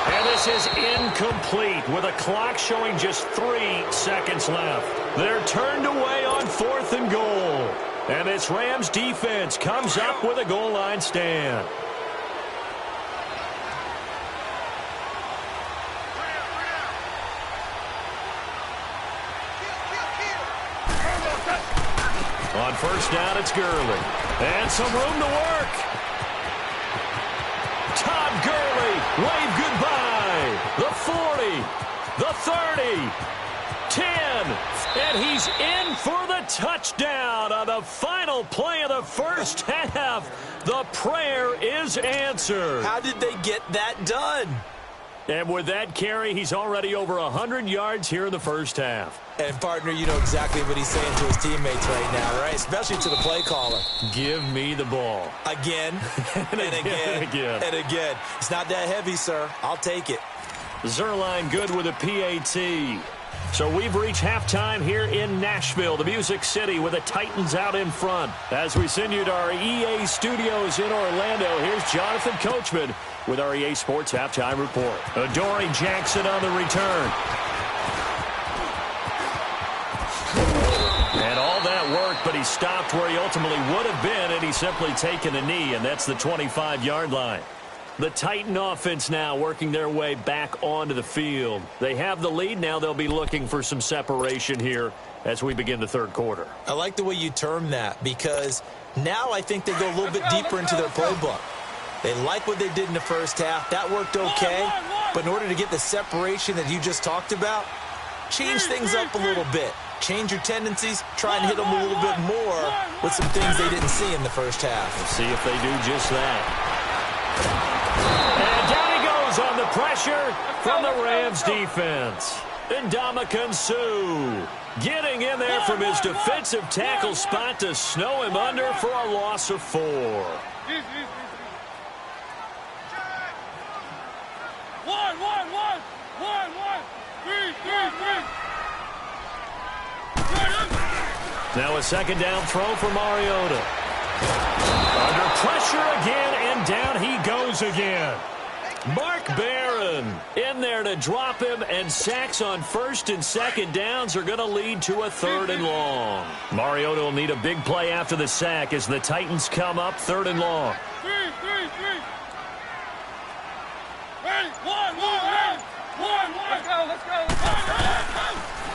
And this is incomplete with a clock showing just 3 seconds left. They're turned away on 4th and goal. And this Rams defense comes up with a goal line stand. On first down, it's Gurley. And some room to work. Todd Gurley, wave goodbye. The 40, the 30, 10, and he's in for the touchdown on the final play of the first half. The prayer is answered. How did they get that done? And with that carry, he's already over 100 yards here in the first half. And, partner, you know exactly what he's saying to his teammates right now, right? Especially to the play caller. Give me the ball. Again, and again. It's not that heavy, sir. I'll take it. Zerline good with a PAT. So we've reached halftime here in Nashville, the Music City, with the Titans out in front. As we send you to our EA studios in Orlando, here's Jonathan Coachman with our EA Sports Halftime Report. Adoree Jackson on the return. And all that work, but he stopped where he ultimately would have been, and he's simply taken a knee, and that's the 25-yard line. The Titan offense now working their way back onto the field. They have the lead. Now they'll be looking for some separation here as we begin the third quarter. I like the way you term that, because now I think they go a little bit deeper into their playbook. They like what they did in the first half. That worked okay. But in order to get the separation that you just talked about, change things up a little bit. Change your tendencies. Try and hit them a little bit more with some things they didn't see in the first half. We'll see if they do just that. And down he goes on the pressure from the Rams defense. Ndamukong Suh getting in there from his defensive tackle spot to snow him under for a loss of 4. Now a second down throw for Mariota. Under pressure again, and down he goes again. Mark Barron in there to drop him, and sacks on first and second downs are going to lead to a 3rd and long. Mariota will need a big play after the sack as the Titans come up 3rd and long. Let's go.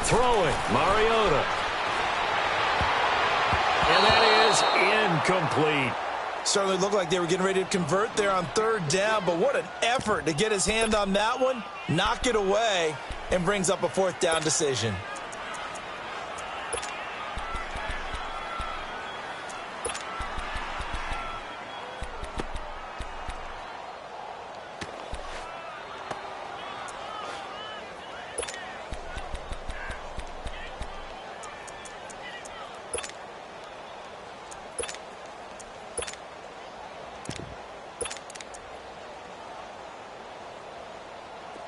Throwing, Mariota. And that is incomplete. Certainly looked like they were getting ready to convert there on 3rd down, but what an effort to get his hand on that one, knock it away, and brings up a 4th down decision.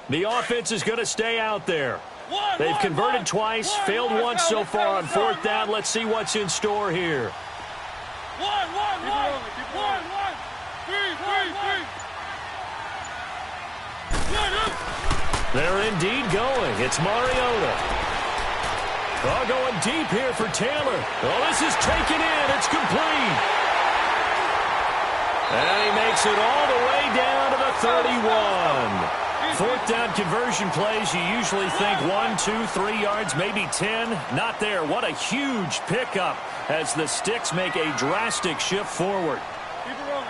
The offense is going to stay out there. They've converted twice, failed once so far on 4th down. Let's see what's in store here. They're indeed going. It's Mariota. Going deep here for Taylor. Oh, this is taken in. It's complete. And he makes it all the way down to the 31. 4th down conversion plays, you usually think 1, 2, 3 yards, maybe 10. Not there. What a huge pickup as the Sticks make a drastic shift forward. Keep it rolling.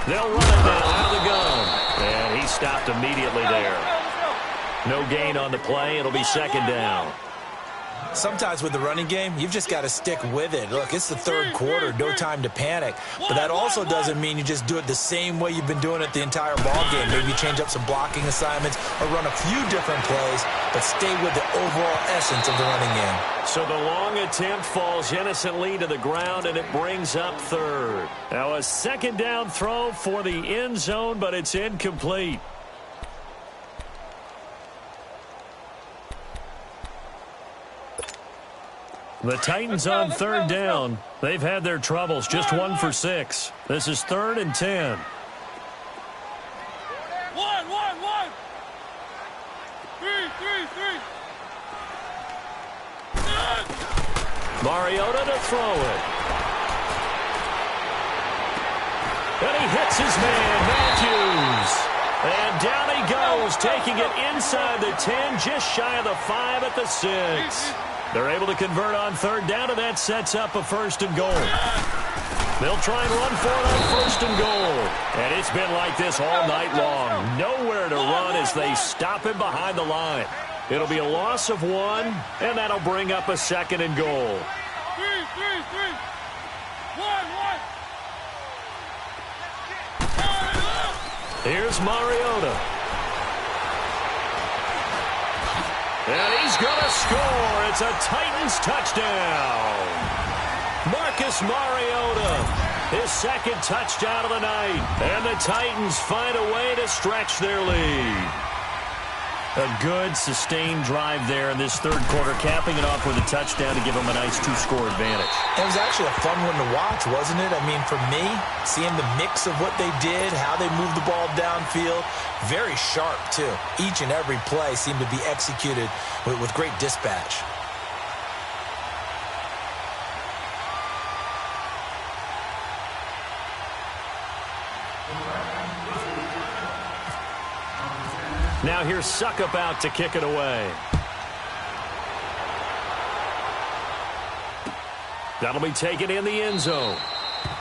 They'll run it now out of the gun. And he stopped immediately there. No gain on the play. It'll be 2nd down. Sometimes with the running game, you've just got to stick with it. Look, it's the 3rd quarter, no time to panic. But that also doesn't mean you just do it the same way you've been doing it the entire ball game. Maybe change up some blocking assignments or run a few different plays, but stay with the overall essence of the running game. So the long attempt falls innocently to the ground, and it brings up 3rd. Now a 2nd down throw for the end zone, but it's incomplete. The Titans on 3rd down. They've had their troubles, just 1 for 6. This is 3rd and 10. Mariota to throw it. And he hits his man, Matthews. And down he goes, taking it inside the 10, just shy of the 5 at the 6. They're able to convert on 3rd down, and that sets up a 1st and goal. They'll try and run for it on 1st and goal. And it's been like this all night long. Nowhere to run as they stop him behind the line. It'll be a loss of 1, and that'll bring up a 2nd and goal. Here's Mariota. And he's going to score. It's a Titans touchdown. Marcus Mariota, his second touchdown of the night. And the Titans find a way to stretch their lead. A good, sustained drive there in this third quarter, capping it off with a touchdown to give them a nice two-score advantage. It was actually a fun one to watch, wasn't it? I mean, for me, seeing the mix of what they did, how they moved the ball downfield, very sharp, too. Each and every play seemed to be executed with great dispatch. Now here's Suckup out to kick it away. That'll be taken in the end zone.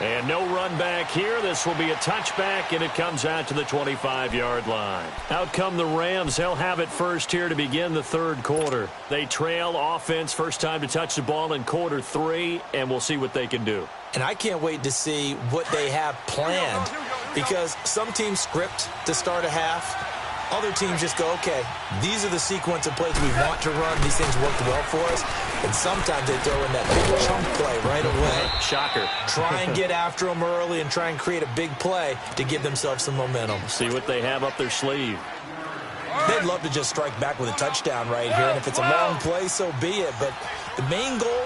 And no run back here. This will be a touchback, and it comes out to the 25-yard line. Out come the Rams. They'll have it first here to begin the third quarter. They trail offense, first time to touch the ball in quarter 3, and we'll see what they can do. And I can't wait to see what they have planned, because some teams script to start a half. Other teams just go, okay, these are the sequence of plays we want to run. These things worked well for us. And sometimes they throw in that big chunk play right away. Shocker. Try and get after them early and try and create a big play to give themselves some momentum. See what they have up their sleeve. They'd love to just strike back with a touchdown right here. And if it's a long play, so be it. But the main goal,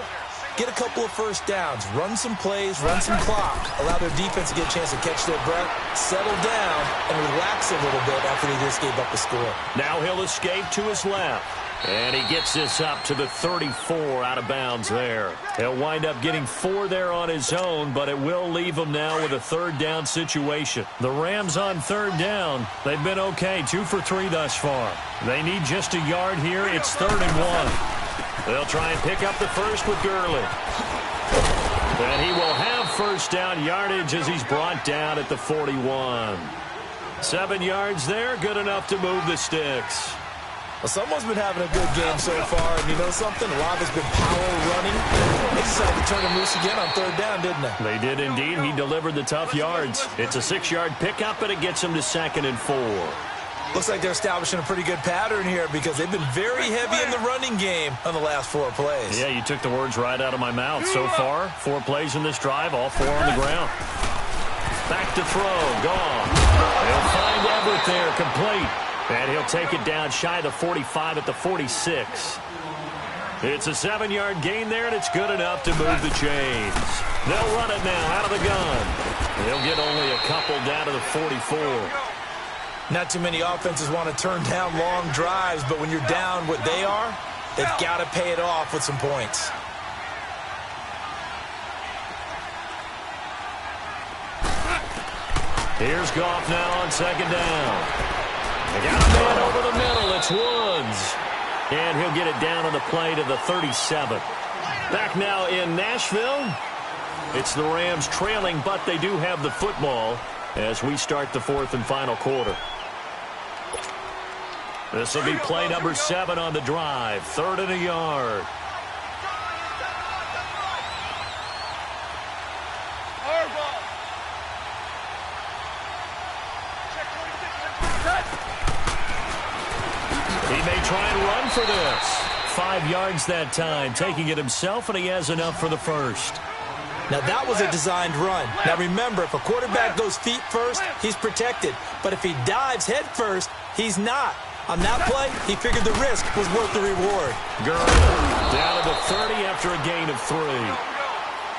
get a couple of first downs, run some plays, run some clock, allow their defense to get a chance to catch their breath, settle down, and relax a little bit after they just gave up a score. Now he'll escape to his left. And he gets this up to the 34 out of bounds there. He'll wind up getting 4 there on his own, but it will leave him now with a third down situation. The Rams on third down, they've been okay, 2 for 3 thus far. They need just a yard here. It's 3rd and 1. They'll try and pick up the first with Gurley. And he will have first down yardage as he's brought down at the 41. 7 yards there, good enough to move the sticks. Well, someone's been having a good game so far, and you know something? A lot has been power running. They decided to turn him loose again on third down, didn't they? They did indeed. He delivered the tough yards. It's a 6-yard pickup, and it gets him to 2nd and 4. Looks like they're establishing a pretty good pattern here because they've been very heavy in the running game on the last 4 plays. Yeah, you took the words right out of my mouth. So far, 4 plays in this drive, all 4 on the ground. Back to throw, gone. They'll find Everett there, complete. And he'll take it down shy of the 45 at the 46. It's a 7-yard gain there, and it's good enough to move the chains. They'll run it now out of the gun. They'll get only a couple down to the 44. Not too many offenses want to turn down long drives, but when you're down what they are, they've got to pay it off with some points. Here's Goff now on 2nd down. They got a man over the middle. It's Woods. And he'll get it down on the play to the 37. Back now in Nashville. It's the Rams trailing, but they do have the football as we start the 4th and final quarter. This will be play number 7 on the drive. 3rd and a yard. He may try and run for this. 5 yards that time, taking it himself, and he has enough for the first. Now, that was a designed run. Now, remember, if a quarterback goes feet first, he's protected. But if he dives head first, he's not. On that play, he figured the risk was worth the reward. Gurley down to the 30 after a gain of 3.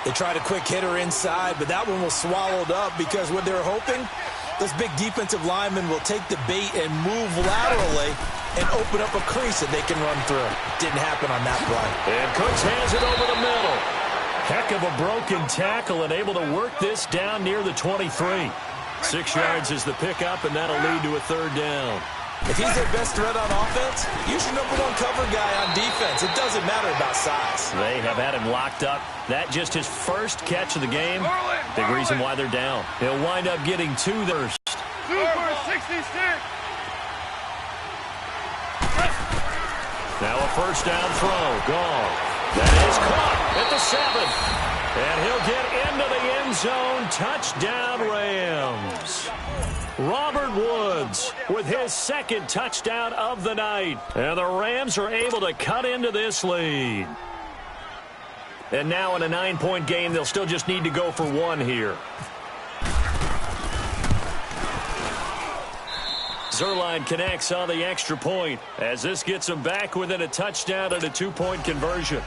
They tried a quick hitter inside, but that one was swallowed up because what they're hoping, those big defensive linemen will take the bait and move laterally and open up a crease that they can run through. Didn't happen on that play. And Cooks hands it over the middle. Heck of a broken tackle and able to work this down near the 23. 6 yards is the pickup, and that'll lead to a 3rd down. If he's their best threat on offense, use your #1 cover guy on defense. It doesn't matter about size. They have had him locked up. That just his first catch of the game. Big reason why they're down. He'll wind up getting 2 there. 2 for 66. Now a first down throw. Gone. That is caught at the 7. And he'll get into the end zone. Touchdown, Rams. Robert Woods with his second touchdown of the night. And the Rams are able to cut into this lead. And now in a 9-point game, they'll still just need to go for one here. Zerline connects on the extra point as this gets them back within a touchdown and a 2-point conversion.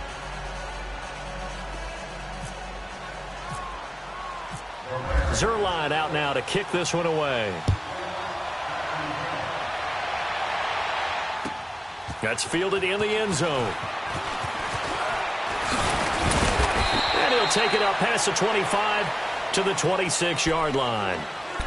Zerline out now to kick this one away. That's fielded in the end zone. And he'll take it up past the 25 to the 26-yard line.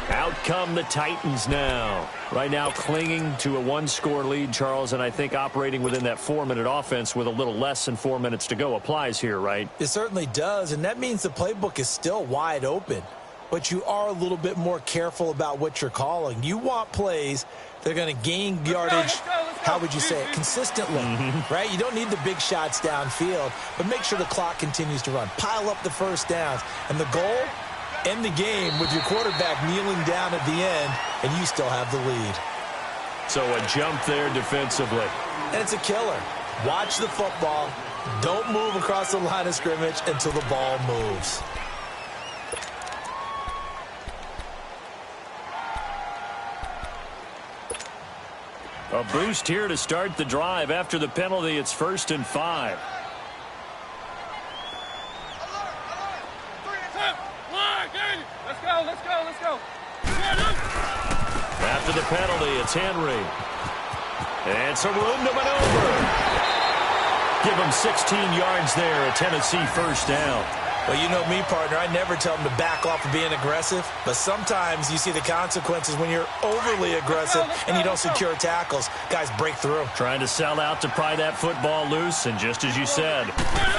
Out come the Titans now. Right now clinging to a one-score lead, Charles, and I think operating within that 4-minute offense with a little less than 4 minutes to go applies here, right? It certainly does, and that means the playbook is still wide open. But you are a little bit more careful about what you're calling. You want plays that are going to gain yardage, how would you say it, consistently, right? You don't need the big shots downfield, but make sure the clock continues to run. Pile up the first downs. And the goal, end the game with your quarterback kneeling down at the end, and you still have the lead. So a jump there defensively. And it's a killer. Watch the football. Don't move across the line of scrimmage until the ball moves. A boost here to start the drive. After the penalty, it's 1st and 5. Let's go. After the penalty, it's Henry. And some room to maneuver. Give him 16 yards there, a Tennessee first down. Well, you know me, partner. I never tell them to back off of being aggressive. But sometimes you see the consequences when you're overly aggressive and you don't secure tackles. Guys break through. Trying to sell out to pry that football loose. And just as you said,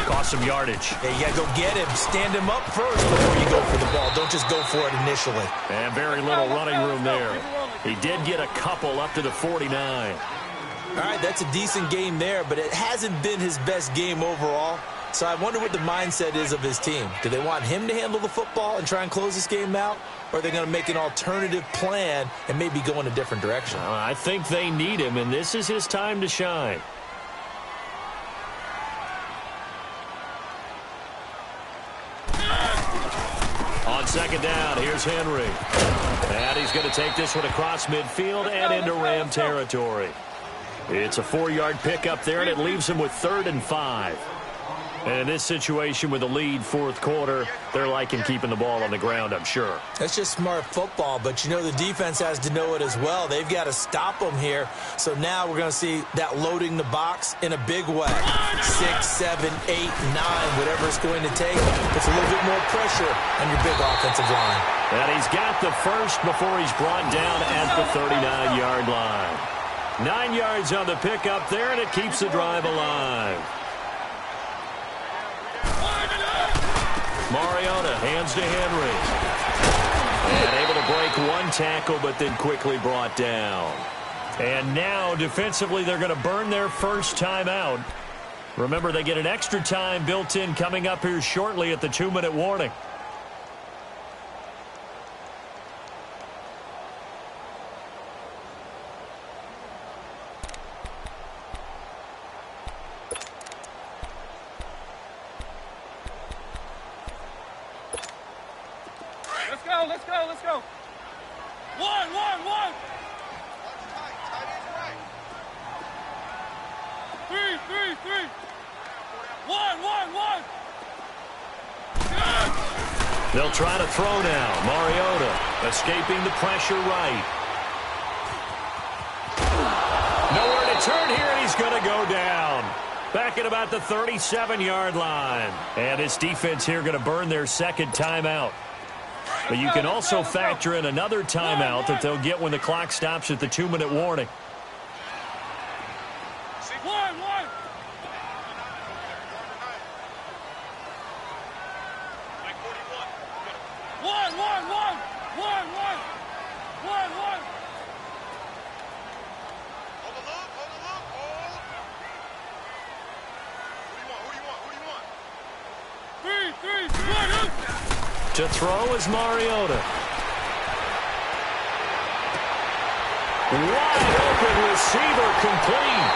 cost some yardage. Yeah, you got to go get him. Stand him up first before you go for the ball. Don't just go for it initially. And very little running room there. He did get a couple up to the 49. All right, that's a decent game there, but it hasn't been his best game overall. So I wonder what the mindset is of his team. Do they want him to handle the football and try and close this game out? Or are they going to make an alternative plan and maybe go in a different direction? I think they need him, and this is his time to shine. On second down, here's Henry. And he's going to take this one across midfield and into Ram territory. It's a 4-yard pickup there, and it leaves him with 3rd and 5. And in this situation with the lead, 4th quarter, they're liking keeping the ball on the ground, I'm sure. That's just smart football, but you know the defense has to know it as well. They've got to stop them here. So now we're going to see that loading the box in a big way. 6, 7, 8, 9, whatever it's going to take. Puts a little bit more pressure on your big offensive line. And he's got the first before he's brought down at the 39-yard line. 9 yards on the pickup there, and it keeps the drive alive. Mariota hands to Henry. And able to break one tackle, but then quickly brought down. And now, defensively, they're going to burn their first timeout. Remember, they get an extra time built in coming up here shortly at the 2-minute warning. Let's go. 1. 3. 1. They'll try to throw now. Mariota escaping the pressure right. Nowhere to turn here, and he's going to go down. Back at about the 37-yard line. And this defense here going to burn their second timeout. But you can also factor in another timeout that they'll get when the clock stops at the 2-minute warning. 1. 3. To throw is Mariota. Wide open receiver complete.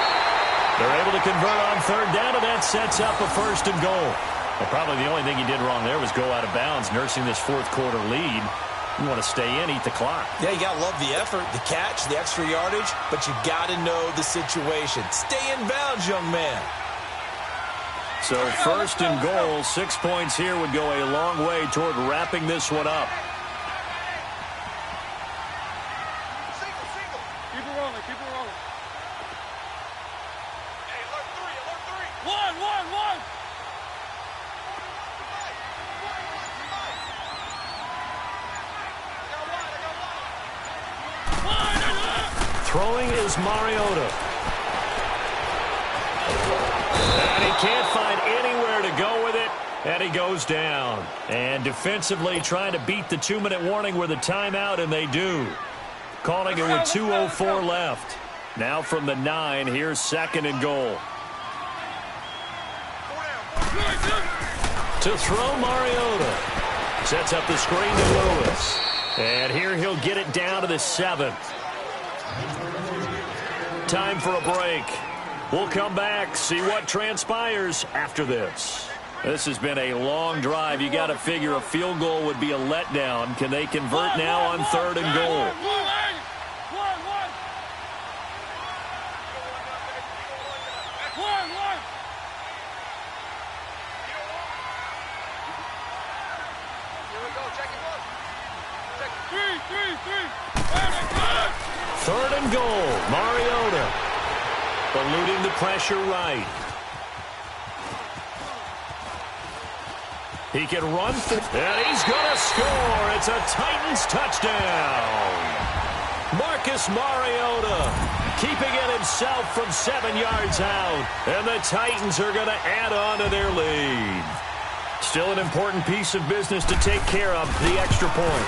They're able to convert on third down, and that sets up a first and goal. Well, probably the only thing he did wrong there was go out of bounds, nursing this fourth quarter lead. You want to stay in, eat the clock. Yeah, you got to love the effort, the catch, the extra yardage, but you got to know the situation. Stay in bounds, young man. So first and goal, 6 points here would go a long way toward wrapping this one up. Keep it rolling, keep it rolling. Hey, alert three. One. Throwing is Mariota. And he can't find anywhere to go with it, and he goes down. And defensively trying to beat the 2-minute warning with a timeout, and they do. Calling it with 2:04 left. Now from the 9, here's second and goal. To throw, Mariota. Sets up the screen to Lewis. And here he'll get it down to the 7th. Time for a break. We'll come back, see what transpires after this. This has been a long drive. You got to figure a field goal would be a letdown. Can they convert now on third and goal? Third and goal, Mariota. Eluding the pressure right. He can run, and he's going to score. It's a Titans touchdown. Marcus Mariota keeping it himself from 7 yards out, and the Titans are going to add on to their lead. Still an important piece of business to take care of, the extra point.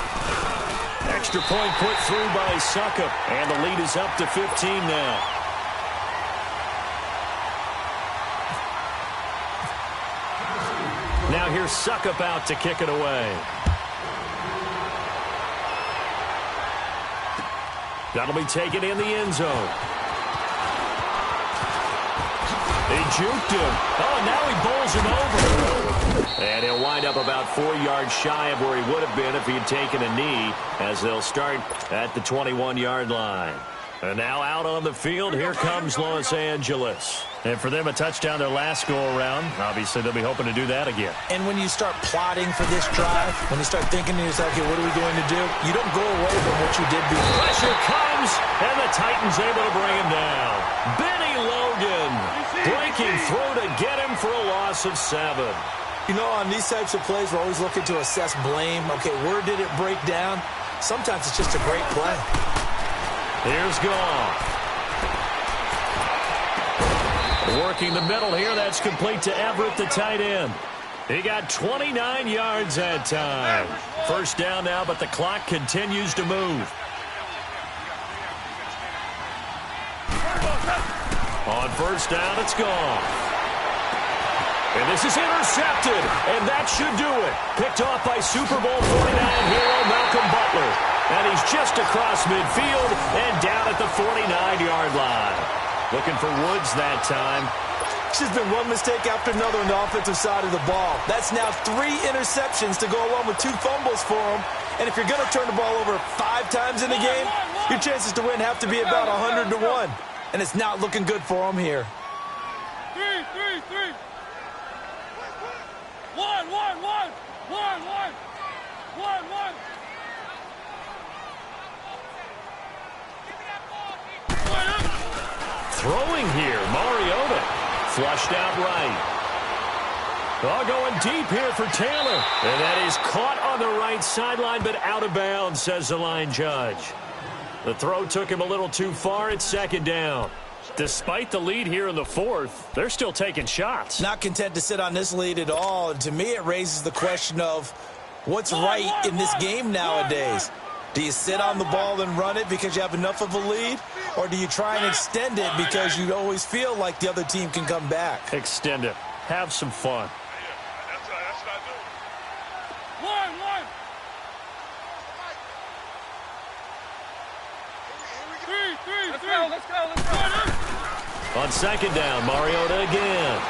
Extra point put through by Suckup, and the lead is up to 15 now. Now here's Suckup out to kick it away. That'll be taken in the end zone. He juked him. Oh, now he bowls him over. And he'll wind up about 4 yards shy of where he would have been if he had taken a knee, as they'll start at the 21-yard line. And now out on the field, here comes Los Angeles. And for them, a touchdown their last go-around. Obviously, they'll be hoping to do that again. And when you start plotting for this drive, when you start thinking to yourself, okay, what are we going to do? You don't go away from what you did before. Pressure comes, and the Titans able to bring him down. Benny Logan breaking through to get him for a loss of 7. You know, on these types of plays, we're always looking to assess blame. Okay, where did it break down? Sometimes it's just a great play. Here's Goff. Working the middle here. That's complete to Everett, the tight end. He got 29 yards that time. First down now, but the clock continues to move. On first down, it's Goff. And this is intercepted, and that should do it. Picked off by Super Bowl 49 hero Malcolm Butler. And he's just across midfield and down at the 49-yard line. Looking for Woods that time. It's just been one mistake after another on the offensive side of the ball. That's now 3 interceptions to go along with 2 fumbles for him. And if you're going to turn the ball over 5 times in the game, your chances to win have to be about 100 to 1. And it's not looking good for him here. 3. 1. Throwing here, Mariota. Flushed out right. Oh, going deep here for Taylor. And that is caught on the right sideline, but out of bounds, says the line judge. The throw took him a little too far. It's second down. Despite the lead here in the fourth, they're still taking shots. Not content to sit on this lead at all. And to me, it raises the question of what's right in this game nowadays. Do you sit on the ball and run it because you have enough of a lead? Or do you try and extend it because you always feel like the other team can come back? Extend it. Have some fun. That's what I do. 1. 3. Let's go. On second down, Mariota again.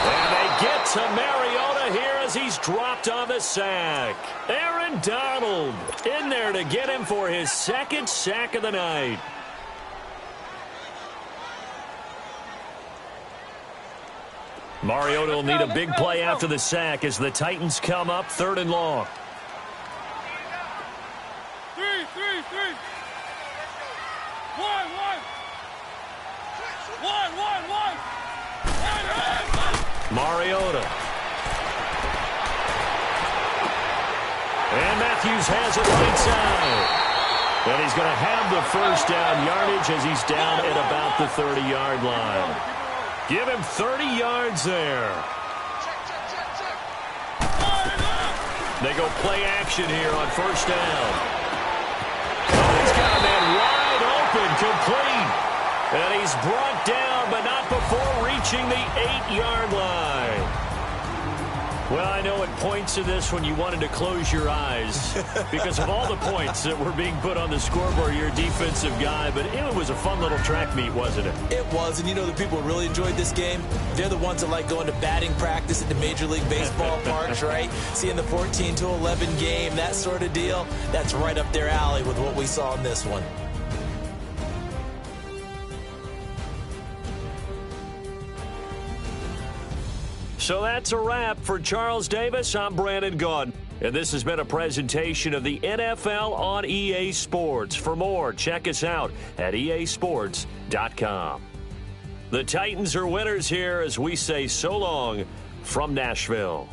And they get to Mariota here as he's dropped on the sack. Aaron Donald in there to get him for his second sack of the night. Mariota will need a big play after the sack as the Titans come up 3rd and long. 3. 1. Mariota. And Matthews has it right side. And he's going to have the first down yardage as he's down at about the 30-yard line. Give him 30 yards there. They go play action here on first down. Oh, he's got a man wide open, complete. And he's brought down, but not before reaching the 8-yard line. Well, I know at points of this when you wanted to close your eyes because of all the points that were being put on the scoreboard, you're a defensive guy, but it was a fun little track meet, wasn't it? It was, and you know the people who really enjoyed this game? They're the ones that like going to batting practice at the Major League Baseball parks, right? Seeing the 14-11 game, that sort of deal, that's right up their alley with what we saw in this one. So that's a wrap for Charles Davis. I'm Brandon Gaudin, and this has been a presentation of the NFL on EA Sports. For more, check us out at easports.com. The Titans are winners here as we say so long from Nashville.